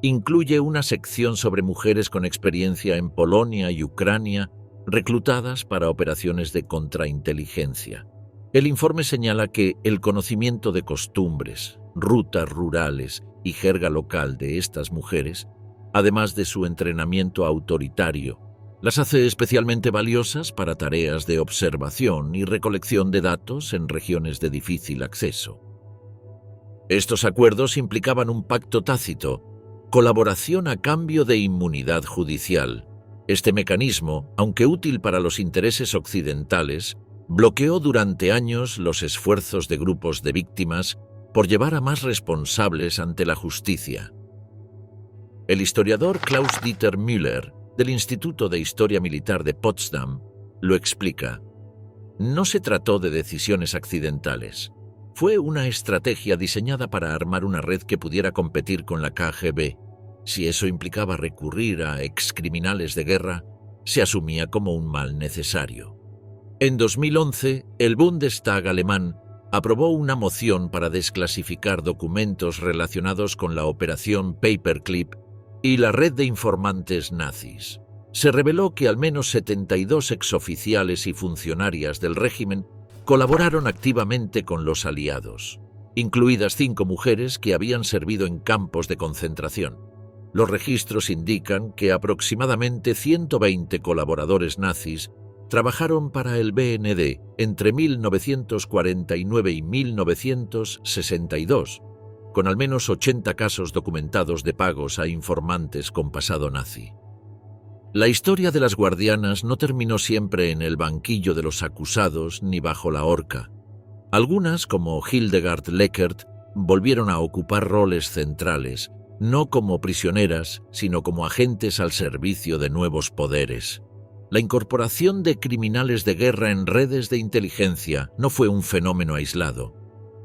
incluye una sección sobre mujeres con experiencia en Polonia y Ucrania reclutadas para operaciones de contrainteligencia. El informe señala que el conocimiento de costumbres, rutas rurales y jerga local de estas mujeres, además de su entrenamiento autoritario, las hace especialmente valiosas para tareas de observación y recolección de datos en regiones de difícil acceso. Estos acuerdos implicaban un pacto tácito, colaboración a cambio de inmunidad judicial. Este mecanismo, aunque útil para los intereses occidentales, bloqueó durante años los esfuerzos de grupos de víctimas por llevar a más responsables ante la justicia. El historiador Klaus-Dieter Müller, del Instituto de Historia Militar de Potsdam, lo explica. No se trató de decisiones accidentales. Fue una estrategia diseñada para armar una red que pudiera competir con la KGB. Si eso implicaba recurrir a excriminales de guerra, se asumía como un mal necesario. En 2011, el Bundestag alemán aprobó una moción para desclasificar documentos relacionados con la operación Paperclip y la red de informantes nazis. Se reveló que al menos 72 exoficiales y funcionarias del régimen colaboraron activamente con los aliados, incluidas 5 mujeres que habían servido en campos de concentración. Los registros indican que aproximadamente 120 colaboradores nazis trabajaron para el BND entre 1949 y 1962, con al menos 80 casos documentados de pagos a informantes con pasado nazi. La historia de las guardianas no terminó siempre en el banquillo de los acusados ni bajo la horca. Algunas, como Hildegard Lechert, volvieron a ocupar roles centrales, no como prisioneras, sino como agentes al servicio de nuevos poderes. La incorporación de criminales de guerra en redes de inteligencia no fue un fenómeno aislado.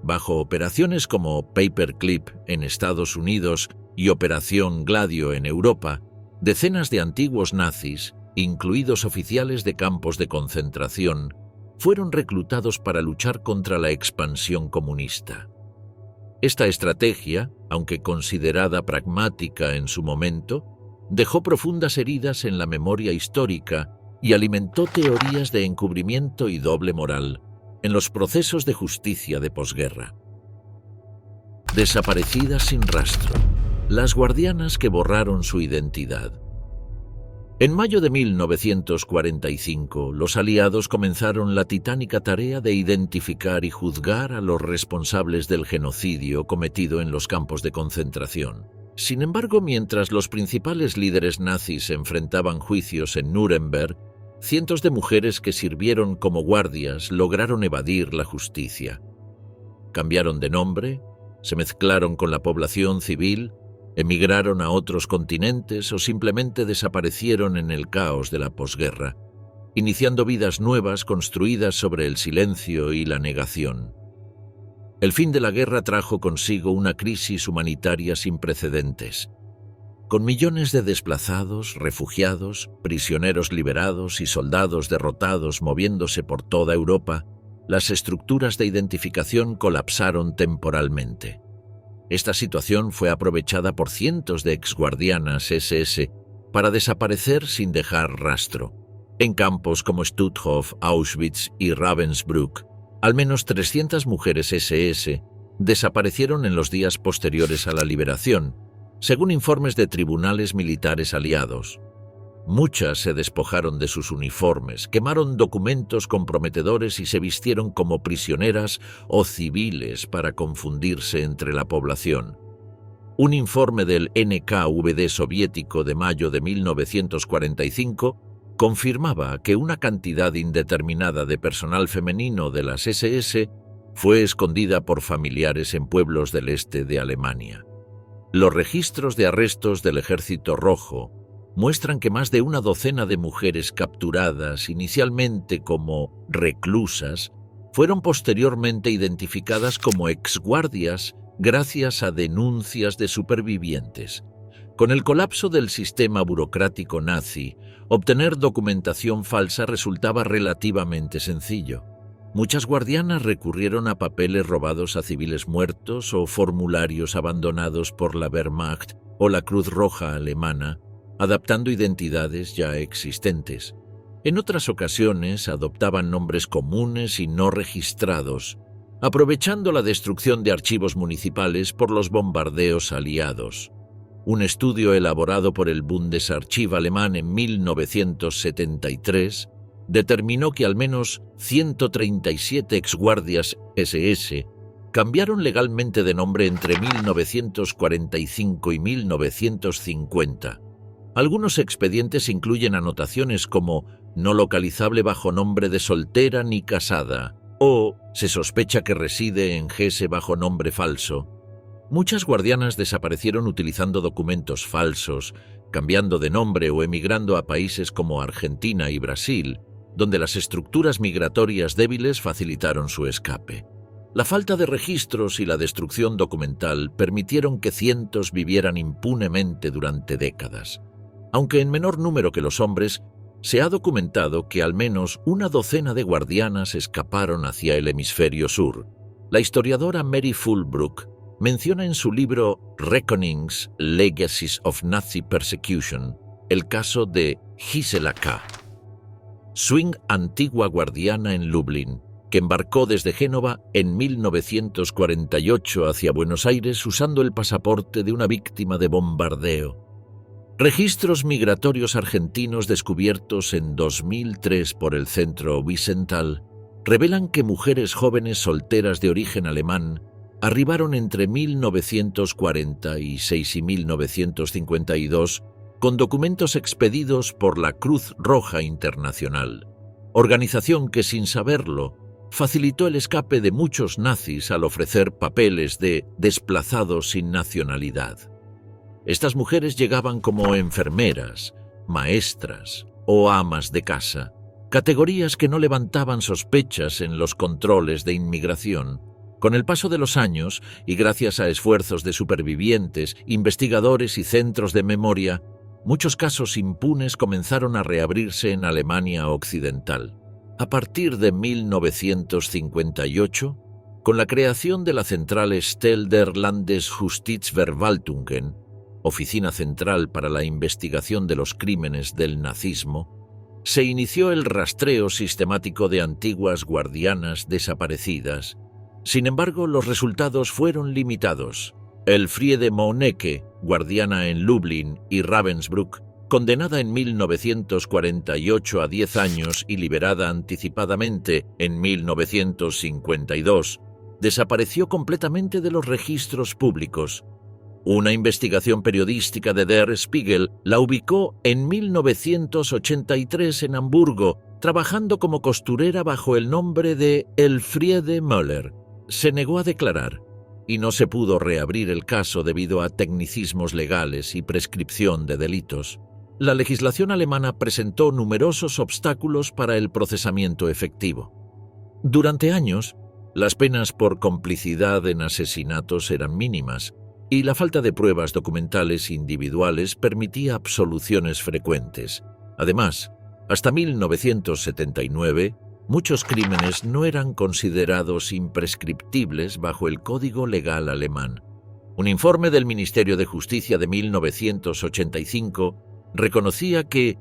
Bajo operaciones como Paperclip en Estados Unidos y Operación Gladio en Europa, decenas de antiguos nazis, incluidos oficiales de campos de concentración, fueron reclutados para luchar contra la expansión comunista. Esta estrategia, aunque considerada pragmática en su momento, dejó profundas heridas en la memoria histórica y alimentó teorías de encubrimiento y doble moral en los procesos de justicia de posguerra. Desaparecidas sin rastro, las guardianas que borraron su identidad. En mayo de 1945, los aliados comenzaron la titánica tarea de identificar y juzgar a los responsables del genocidio cometido en los campos de concentración. Sin embargo, mientras los principales líderes nazis enfrentaban juicios en Nuremberg, cientos de mujeres que sirvieron como guardias lograron evadir la justicia. Cambiaron de nombre, se mezclaron con la población civil, emigraron a otros continentes o simplemente desaparecieron en el caos de la posguerra, iniciando vidas nuevas construidas sobre el silencio y la negación. El fin de la guerra trajo consigo una crisis humanitaria sin precedentes. Con millones de desplazados, refugiados, prisioneros liberados y soldados derrotados moviéndose por toda Europa, las estructuras de identificación colapsaron temporalmente. Esta situación fue aprovechada por cientos de exguardianas SS para desaparecer sin dejar rastro. En campos como Stutthof, Auschwitz y Ravensbrück, al menos 300 mujeres SS desaparecieron en los días posteriores a la liberación, según informes de tribunales militares aliados. Muchas se despojaron de sus uniformes, quemaron documentos comprometedores y se vistieron como prisioneras o civiles para confundirse entre la población. Un informe del NKVD soviético de mayo de 1945 confirmaba que una cantidad indeterminada de personal femenino de las SS fue escondida por familiares en pueblos del este de Alemania. Los registros de arrestos del Ejército Rojo muestran que más de una docena de mujeres capturadas inicialmente como reclusas fueron posteriormente identificadas como exguardias gracias a denuncias de supervivientes. Con el colapso del sistema burocrático nazi, obtener documentación falsa resultaba relativamente sencillo. Muchas guardianas recurrieron a papeles robados a civiles muertos o formularios abandonados por la Wehrmacht o la Cruz Roja alemana, adaptando identidades ya existentes. En otras ocasiones adoptaban nombres comunes y no registrados, aprovechando la destrucción de archivos municipales por los bombardeos aliados. Un estudio elaborado por el Bundesarchiv alemán en 1973 determinó que al menos 137 exguardias SS cambiaron legalmente de nombre entre 1945 y 1950. Algunos expedientes incluyen anotaciones como «no localizable bajo nombre de soltera ni casada» o «se sospecha que reside en Hesse bajo nombre falso». Muchas guardianas desaparecieron utilizando documentos falsos, cambiando de nombre o emigrando a países como Argentina y Brasil, donde las estructuras migratorias débiles facilitaron su escape. La falta de registros y la destrucción documental permitieron que cientos vivieran impunemente durante décadas. Aunque en menor número que los hombres, se ha documentado que al menos una docena de guardianas escaparon hacia el hemisferio sur. La historiadora Mary Fulbrook menciona en su libro Reckonings, Legacies of Nazi Persecution el caso de Gisela K. Swing, antigua guardiana en Lublin, que embarcó desde Génova en 1948 hacia Buenos Aires usando el pasaporte de una víctima de bombardeo. Registros migratorios argentinos descubiertos en 2003 por el Centro Wiesenthal revelan que mujeres jóvenes solteras de origen alemán arribaron entre 1946 y 1952 con documentos expedidos por la Cruz Roja Internacional, organización que, sin saberlo, facilitó el escape de muchos nazis al ofrecer papeles de desplazados sin nacionalidad. Estas mujeres llegaban como enfermeras, maestras o amas de casa, categorías que no levantaban sospechas en los controles de inmigración. Con el paso de los años, y gracias a esfuerzos de supervivientes, investigadores y centros de memoria, muchos casos impunes comenzaron a reabrirse en Alemania Occidental. A partir de 1958, con la creación de la central Stelle der Landesjustizverwaltungen, Oficina Central para la Investigación de los Crímenes del Nazismo, se inició el rastreo sistemático de antiguas guardianas desaparecidas. Sin embargo, los resultados fueron limitados. Elfriede Mohnecke, guardiana en Lublin y Ravensbrück, condenada en 1948 a 10 años y liberada anticipadamente en 1952, desapareció completamente de los registros públicos. Una investigación periodística de Der Spiegel la ubicó en 1983 en Hamburgo, trabajando como costurera bajo el nombre de Elfriede Müller. Se negó a declarar y no se pudo reabrir el caso debido a tecnicismos legales y prescripción de delitos. La legislación alemana presentó numerosos obstáculos para el procesamiento efectivo. Durante años, las penas por complicidad en asesinatos eran mínimas y la falta de pruebas documentales individuales permitía absoluciones frecuentes. Además, hasta 1979, muchos crímenes no eran considerados imprescriptibles bajo el Código Legal alemán. Un informe del Ministerio de Justicia de 1985 reconocía que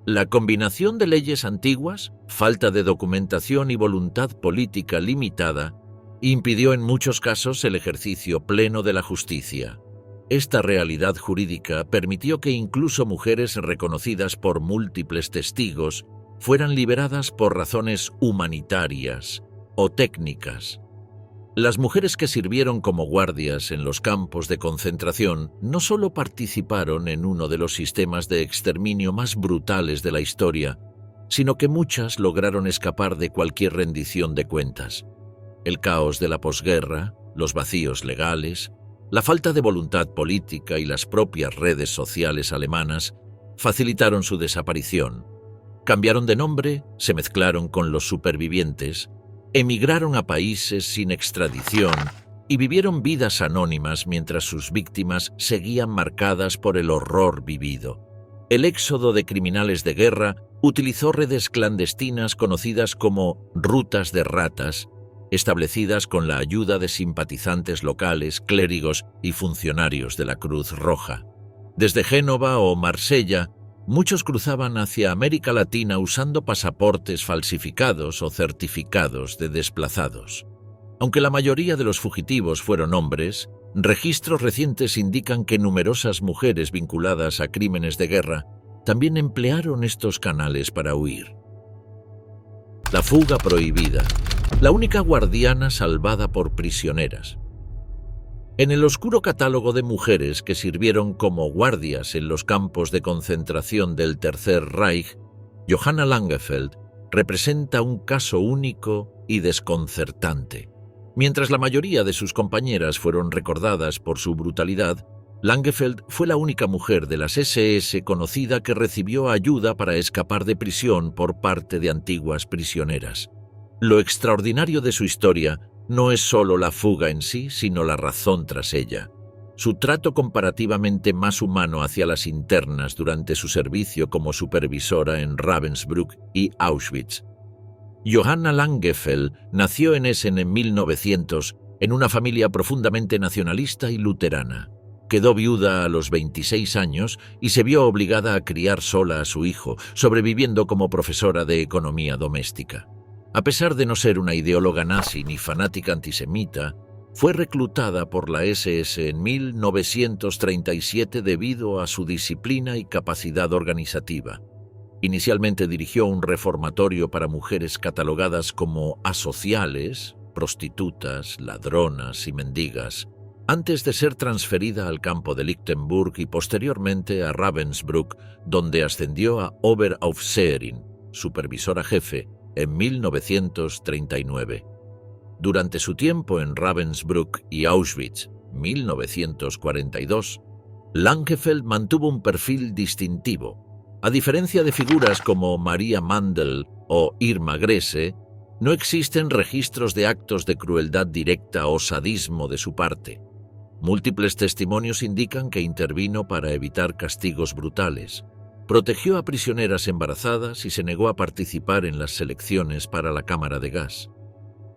la combinación de leyes antiguas, falta de documentación y voluntad política limitada impidió en muchos casos el ejercicio pleno de la justicia. Esta realidad jurídica permitió que incluso mujeres reconocidas por múltiples testigos fueran liberadas por razones humanitarias o técnicas. Las mujeres que sirvieron como guardias en los campos de concentración no solo participaron en uno de los sistemas de exterminio más brutales de la historia, sino que muchas lograron escapar de cualquier rendición de cuentas. El caos de la posguerra, los vacíos legales, la falta de voluntad política y las propias redes sociales alemanas facilitaron su desaparición. Cambiaron de nombre, se mezclaron con los supervivientes, emigraron a países sin extradición y vivieron vidas anónimas mientras sus víctimas seguían marcadas por el horror vivido. El éxodo de criminales de guerra utilizó redes clandestinas conocidas como rutas de ratas, establecidas con la ayuda de simpatizantes locales, clérigos y funcionarios de la Cruz Roja. Desde Génova o Marsella, muchos cruzaban hacia América Latina usando pasaportes falsificados o certificados de desplazados. Aunque la mayoría de los fugitivos fueron hombres, registros recientes indican que numerosas mujeres vinculadas a crímenes de guerra también emplearon estos canales para huir. La fuga prohibida, la única guardiana salvada por prisioneras. En el oscuro catálogo de mujeres que sirvieron como guardias en los campos de concentración del Tercer Reich, Johanna Langefeld representa un caso único y desconcertante. Mientras la mayoría de sus compañeras fueron recordadas por su brutalidad, Langefeld fue la única mujer de las SS conocida que recibió ayuda para escapar de prisión por parte de antiguas prisioneras. Lo extraordinario de su historia no es solo la fuga en sí, sino la razón tras ella. Su trato comparativamente más humano hacia las internas durante su servicio como supervisora en Ravensbrück y Auschwitz. Johanna Langefeld nació en Essen en 1900 en una familia profundamente nacionalista y luterana. Quedó viuda a los 26 años y se vio obligada a criar sola a su hijo, sobreviviendo como profesora de economía doméstica. A pesar de no ser una ideóloga nazi ni fanática antisemita, fue reclutada por la SS en 1937 debido a su disciplina y capacidad organizativa. Inicialmente dirigió un reformatorio para mujeres catalogadas como asociales, prostitutas, ladronas y mendigas, antes de ser transferida al campo de Lichtenburg y posteriormente a Ravensbrück, donde ascendió a Oberaufseherin, supervisora jefe, en 1939. Durante su tiempo en Ravensbrück y Auschwitz, 1942, Langefeld mantuvo un perfil distintivo. A diferencia de figuras como Maria Mandel o Irma Grese, no existen registros de actos de crueldad directa o sadismo de su parte. Múltiples testimonios indican que intervino para evitar castigos brutales. Protegió a prisioneras embarazadas y se negó a participar en las selecciones para la cámara de gas.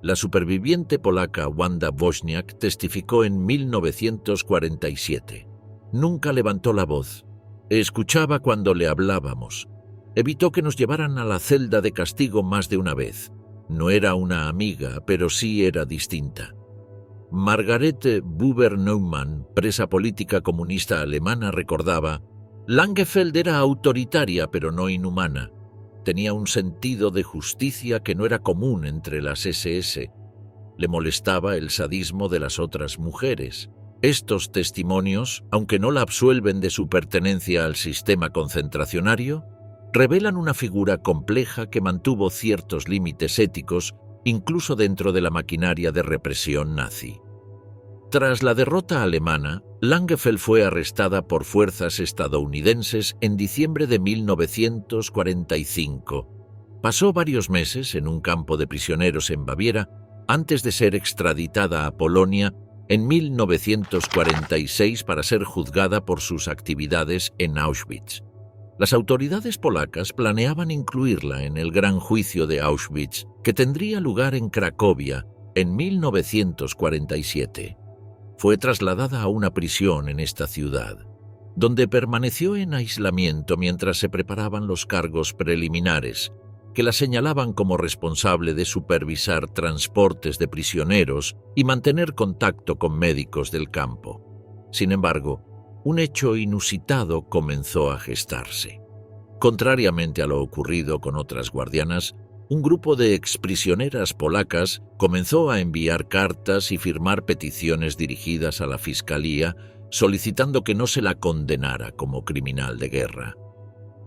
La superviviente polaca Wanda Wozniak testificó en 1947. Nunca levantó la voz. Escuchaba cuando le hablábamos. Evitó que nos llevaran a la celda de castigo más de una vez. No era una amiga, pero sí era distinta. Margarete Buber-Neumann, presa política comunista alemana, recordaba: Langefeld era autoritaria pero no inhumana. Tenía un sentido de justicia que no era común entre las SS. Le molestaba el sadismo de las otras mujeres. Estos testimonios, aunque no la absuelven de su pertenencia al sistema concentracionario, revelan una figura compleja que mantuvo ciertos límites éticos incluso dentro de la maquinaria de represión nazi. Tras la derrota alemana, Langefeld fue arrestada por fuerzas estadounidenses en diciembre de 1945. Pasó varios meses en un campo de prisioneros en Baviera antes de ser extraditada a Polonia en 1946 para ser juzgada por sus actividades en Auschwitz. Las autoridades polacas planeaban incluirla en el gran juicio de Auschwitz, que tendría lugar en Cracovia en 1947. Fue trasladada a una prisión en esta ciudad, donde permaneció en aislamiento mientras se preparaban los cargos preliminares, que la señalaban como responsable de supervisar transportes de prisioneros y mantener contacto con médicos del campo. Sin embargo, un hecho inusitado comenzó a gestarse. Contrariamente a lo ocurrido con otras guardianas, un grupo de exprisioneras polacas comenzó a enviar cartas y firmar peticiones dirigidas a la Fiscalía solicitando que no se la condenara como criminal de guerra.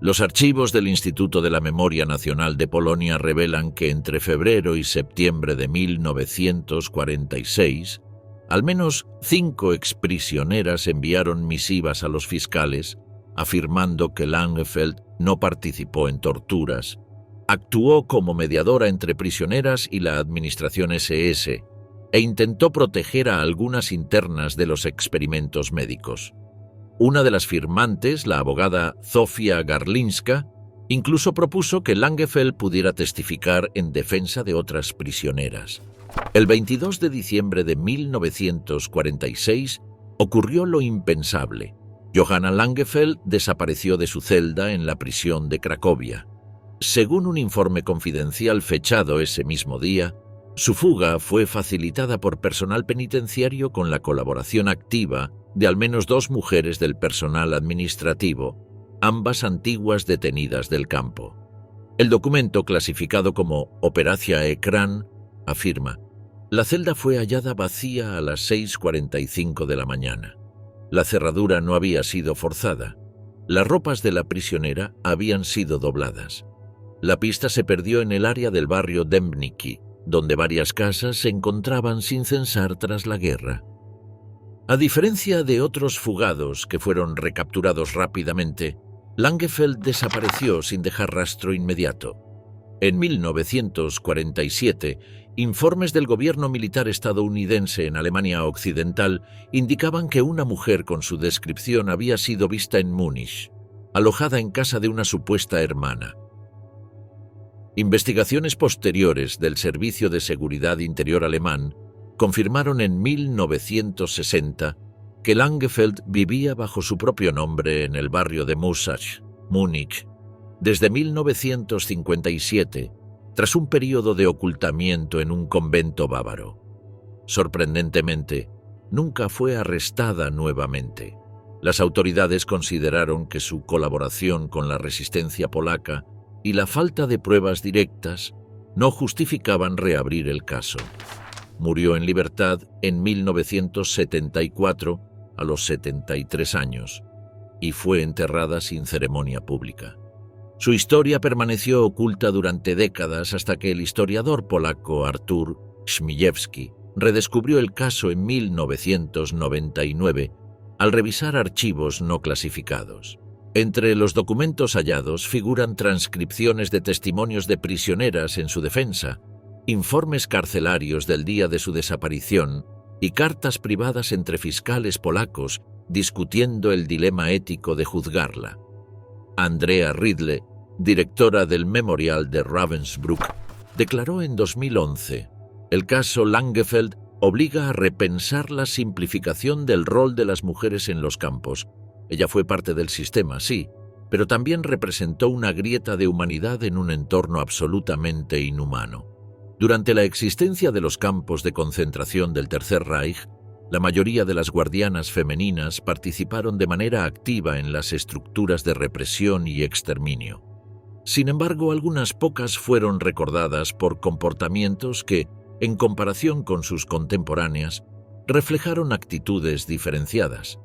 Los archivos del Instituto de la Memoria Nacional de Polonia revelan que entre febrero y septiembre de 1946, al menos 5 exprisioneras enviaron misivas a los fiscales afirmando que Langefeld no participó en torturas, actuó como mediadora entre prisioneras y la administración SS e intentó proteger a algunas internas de los experimentos médicos. Una de las firmantes, la abogada Zofia Garlinska, incluso propuso que Langefeld pudiera testificar en defensa de otras prisioneras. El 22 de diciembre de 1946 ocurrió lo impensable. Johanna Langefeld desapareció de su celda en la prisión de Cracovia. Según un informe confidencial fechado ese mismo día, su fuga fue facilitada por personal penitenciario con la colaboración activa de al menos 2 mujeres del personal administrativo, ambas antiguas detenidas del campo. El documento, clasificado como Operacja Ekran, afirma: la celda fue hallada vacía a las 6:45 de la mañana. La cerradura no había sido forzada. Las ropas de la prisionera habían sido dobladas. La pista se perdió en el área del barrio Dębniki, donde varias casas se encontraban sin censar tras la guerra. A diferencia de otros fugados que fueron recapturados rápidamente, Langefeld desapareció sin dejar rastro inmediato. En 1947, informes del gobierno militar estadounidense en Alemania Occidental indicaban que una mujer con su descripción había sido vista en Múnich, alojada en casa de una supuesta hermana. Investigaciones posteriores del Servicio de Seguridad Interior alemán confirmaron en 1960 que Langefeld vivía bajo su propio nombre en el barrio de Mussach, Múnich, desde 1957, tras un período de ocultamiento en un convento bávaro. Sorprendentemente, nunca fue arrestada nuevamente. Las autoridades consideraron que su colaboración con la resistencia polaca y la falta de pruebas directas no justificaban reabrir el caso. Murió en libertad en 1974 a los 73 años y fue enterrada sin ceremonia pública. Su historia permaneció oculta durante décadas hasta que el historiador polaco Artur Chmielewski redescubrió el caso en 1999 al revisar archivos no clasificados. Entre los documentos hallados figuran transcripciones de testimonios de prisioneras en su defensa, informes carcelarios del día de su desaparición y cartas privadas entre fiscales polacos discutiendo el dilema ético de juzgarla. Andrea Ridle, directora del Memorial de Ravensbrück, declaró en 2011: el caso Langefeld obliga a repensar la simplificación del rol de las mujeres en los campos. Ella fue parte del sistema, sí, pero también representó una grieta de humanidad en un entorno absolutamente inhumano. Durante la existencia de los campos de concentración del Tercer Reich, la mayoría de las guardianas femeninas participaron de manera activa en las estructuras de represión y exterminio. Sin embargo, algunas pocas fueron recordadas por comportamientos que, en comparación con sus contemporáneas, reflejaron actitudes diferenciadas.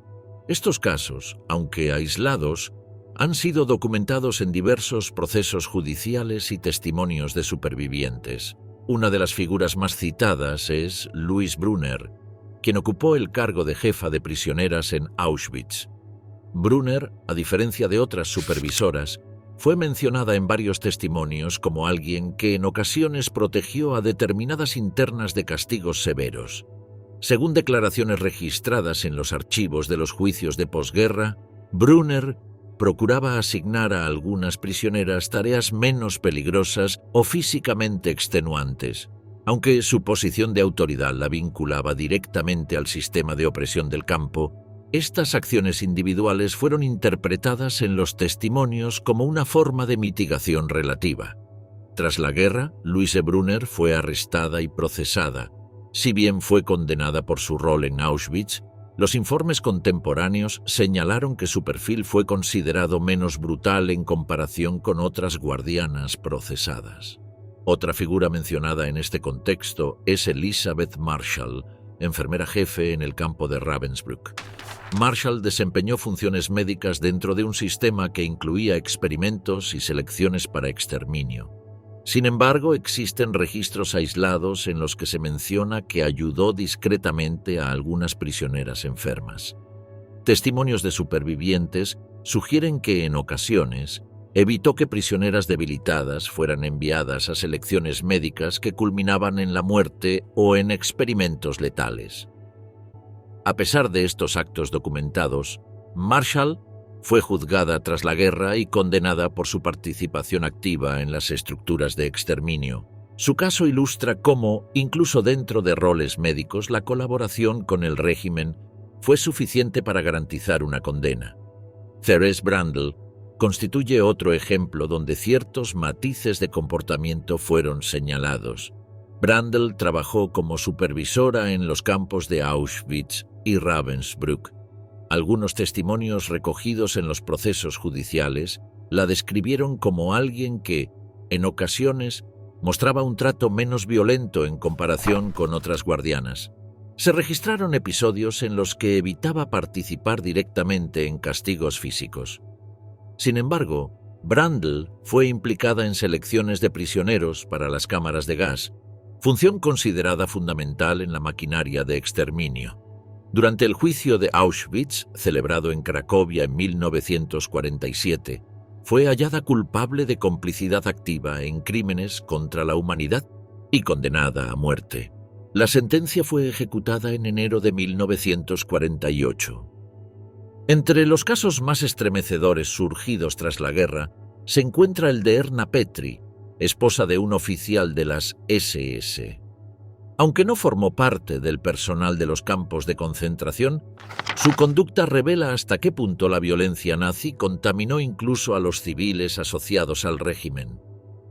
Estos casos, aunque aislados, han sido documentados en diversos procesos judiciales y testimonios de supervivientes. Una de las figuras más citadas es Louise Brunner, quien ocupó el cargo de jefa de prisioneras en Auschwitz. Brunner, a diferencia de otras supervisoras, fue mencionada en varios testimonios como alguien que en ocasiones protegió a determinadas internas de castigos severos. Según declaraciones registradas en los archivos de los juicios de posguerra, Brunner procuraba asignar a algunas prisioneras tareas menos peligrosas o físicamente extenuantes, aunque su posición de autoridad la vinculaba directamente al sistema de opresión del campo. Estas acciones individuales fueron interpretadas en los testimonios como una forma de mitigación relativa. Tras la guerra, Louise Brunner fue arrestada y procesada. Si bien fue condenada por su rol en Auschwitz, los informes contemporáneos señalaron que su perfil fue considerado menos brutal en comparación con otras guardianas procesadas. Otra figura mencionada en este contexto es Elizabeth Marshall, enfermera jefe en el campo de Ravensbrück. Marshall desempeñó funciones médicas dentro de un sistema que incluía experimentos y selecciones para exterminio. Sin embargo, existen registros aislados en los que se menciona que ayudó discretamente a algunas prisioneras enfermas. Testimonios de supervivientes sugieren que, en ocasiones, evitó que prisioneras debilitadas fueran enviadas a selecciones médicas que culminaban en la muerte o en experimentos letales. A pesar de estos actos documentados, Marshall fue juzgada tras la guerra y condenada por su participación activa en las estructuras de exterminio. Su caso ilustra cómo, incluso dentro de roles médicos, la colaboración con el régimen fue suficiente para garantizar una condena. Therese Brandl constituye otro ejemplo donde ciertos matices de comportamiento fueron señalados. Brandl trabajó como supervisora en los campos de Auschwitz y Ravensbrück. Algunos testimonios recogidos en los procesos judiciales la describieron como alguien que, en ocasiones, mostraba un trato menos violento en comparación con otras guardianas. Se registraron episodios en los que evitaba participar directamente en castigos físicos. Sin embargo, Brandl fue implicada en selecciones de prisioneros para las cámaras de gas, función considerada fundamental en la maquinaria de exterminio. Durante el juicio de Auschwitz, celebrado en Cracovia en 1947, fue hallada culpable de complicidad activa en crímenes contra la humanidad y condenada a muerte. La sentencia fue ejecutada en enero de 1948. Entre los casos más estremecedores surgidos tras la guerra, se encuentra el de Erna Petry, esposa de un oficial de las SS. Aunque no formó parte del personal de los campos de concentración, su conducta revela hasta qué punto la violencia nazi contaminó incluso a los civiles asociados al régimen.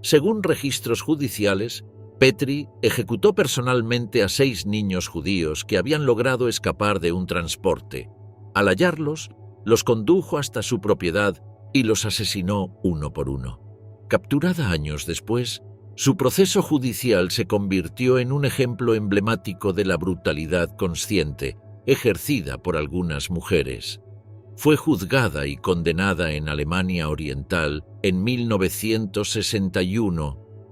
Según registros judiciales, Petry ejecutó personalmente a 6 niños judíos que habían logrado escapar de un transporte. Al hallarlos, los condujo hasta su propiedad y los asesinó uno por uno. Capturada años después, su proceso judicial se convirtió en un ejemplo emblemático de la brutalidad consciente ejercida por algunas mujeres. Fue juzgada y condenada en Alemania Oriental en 1961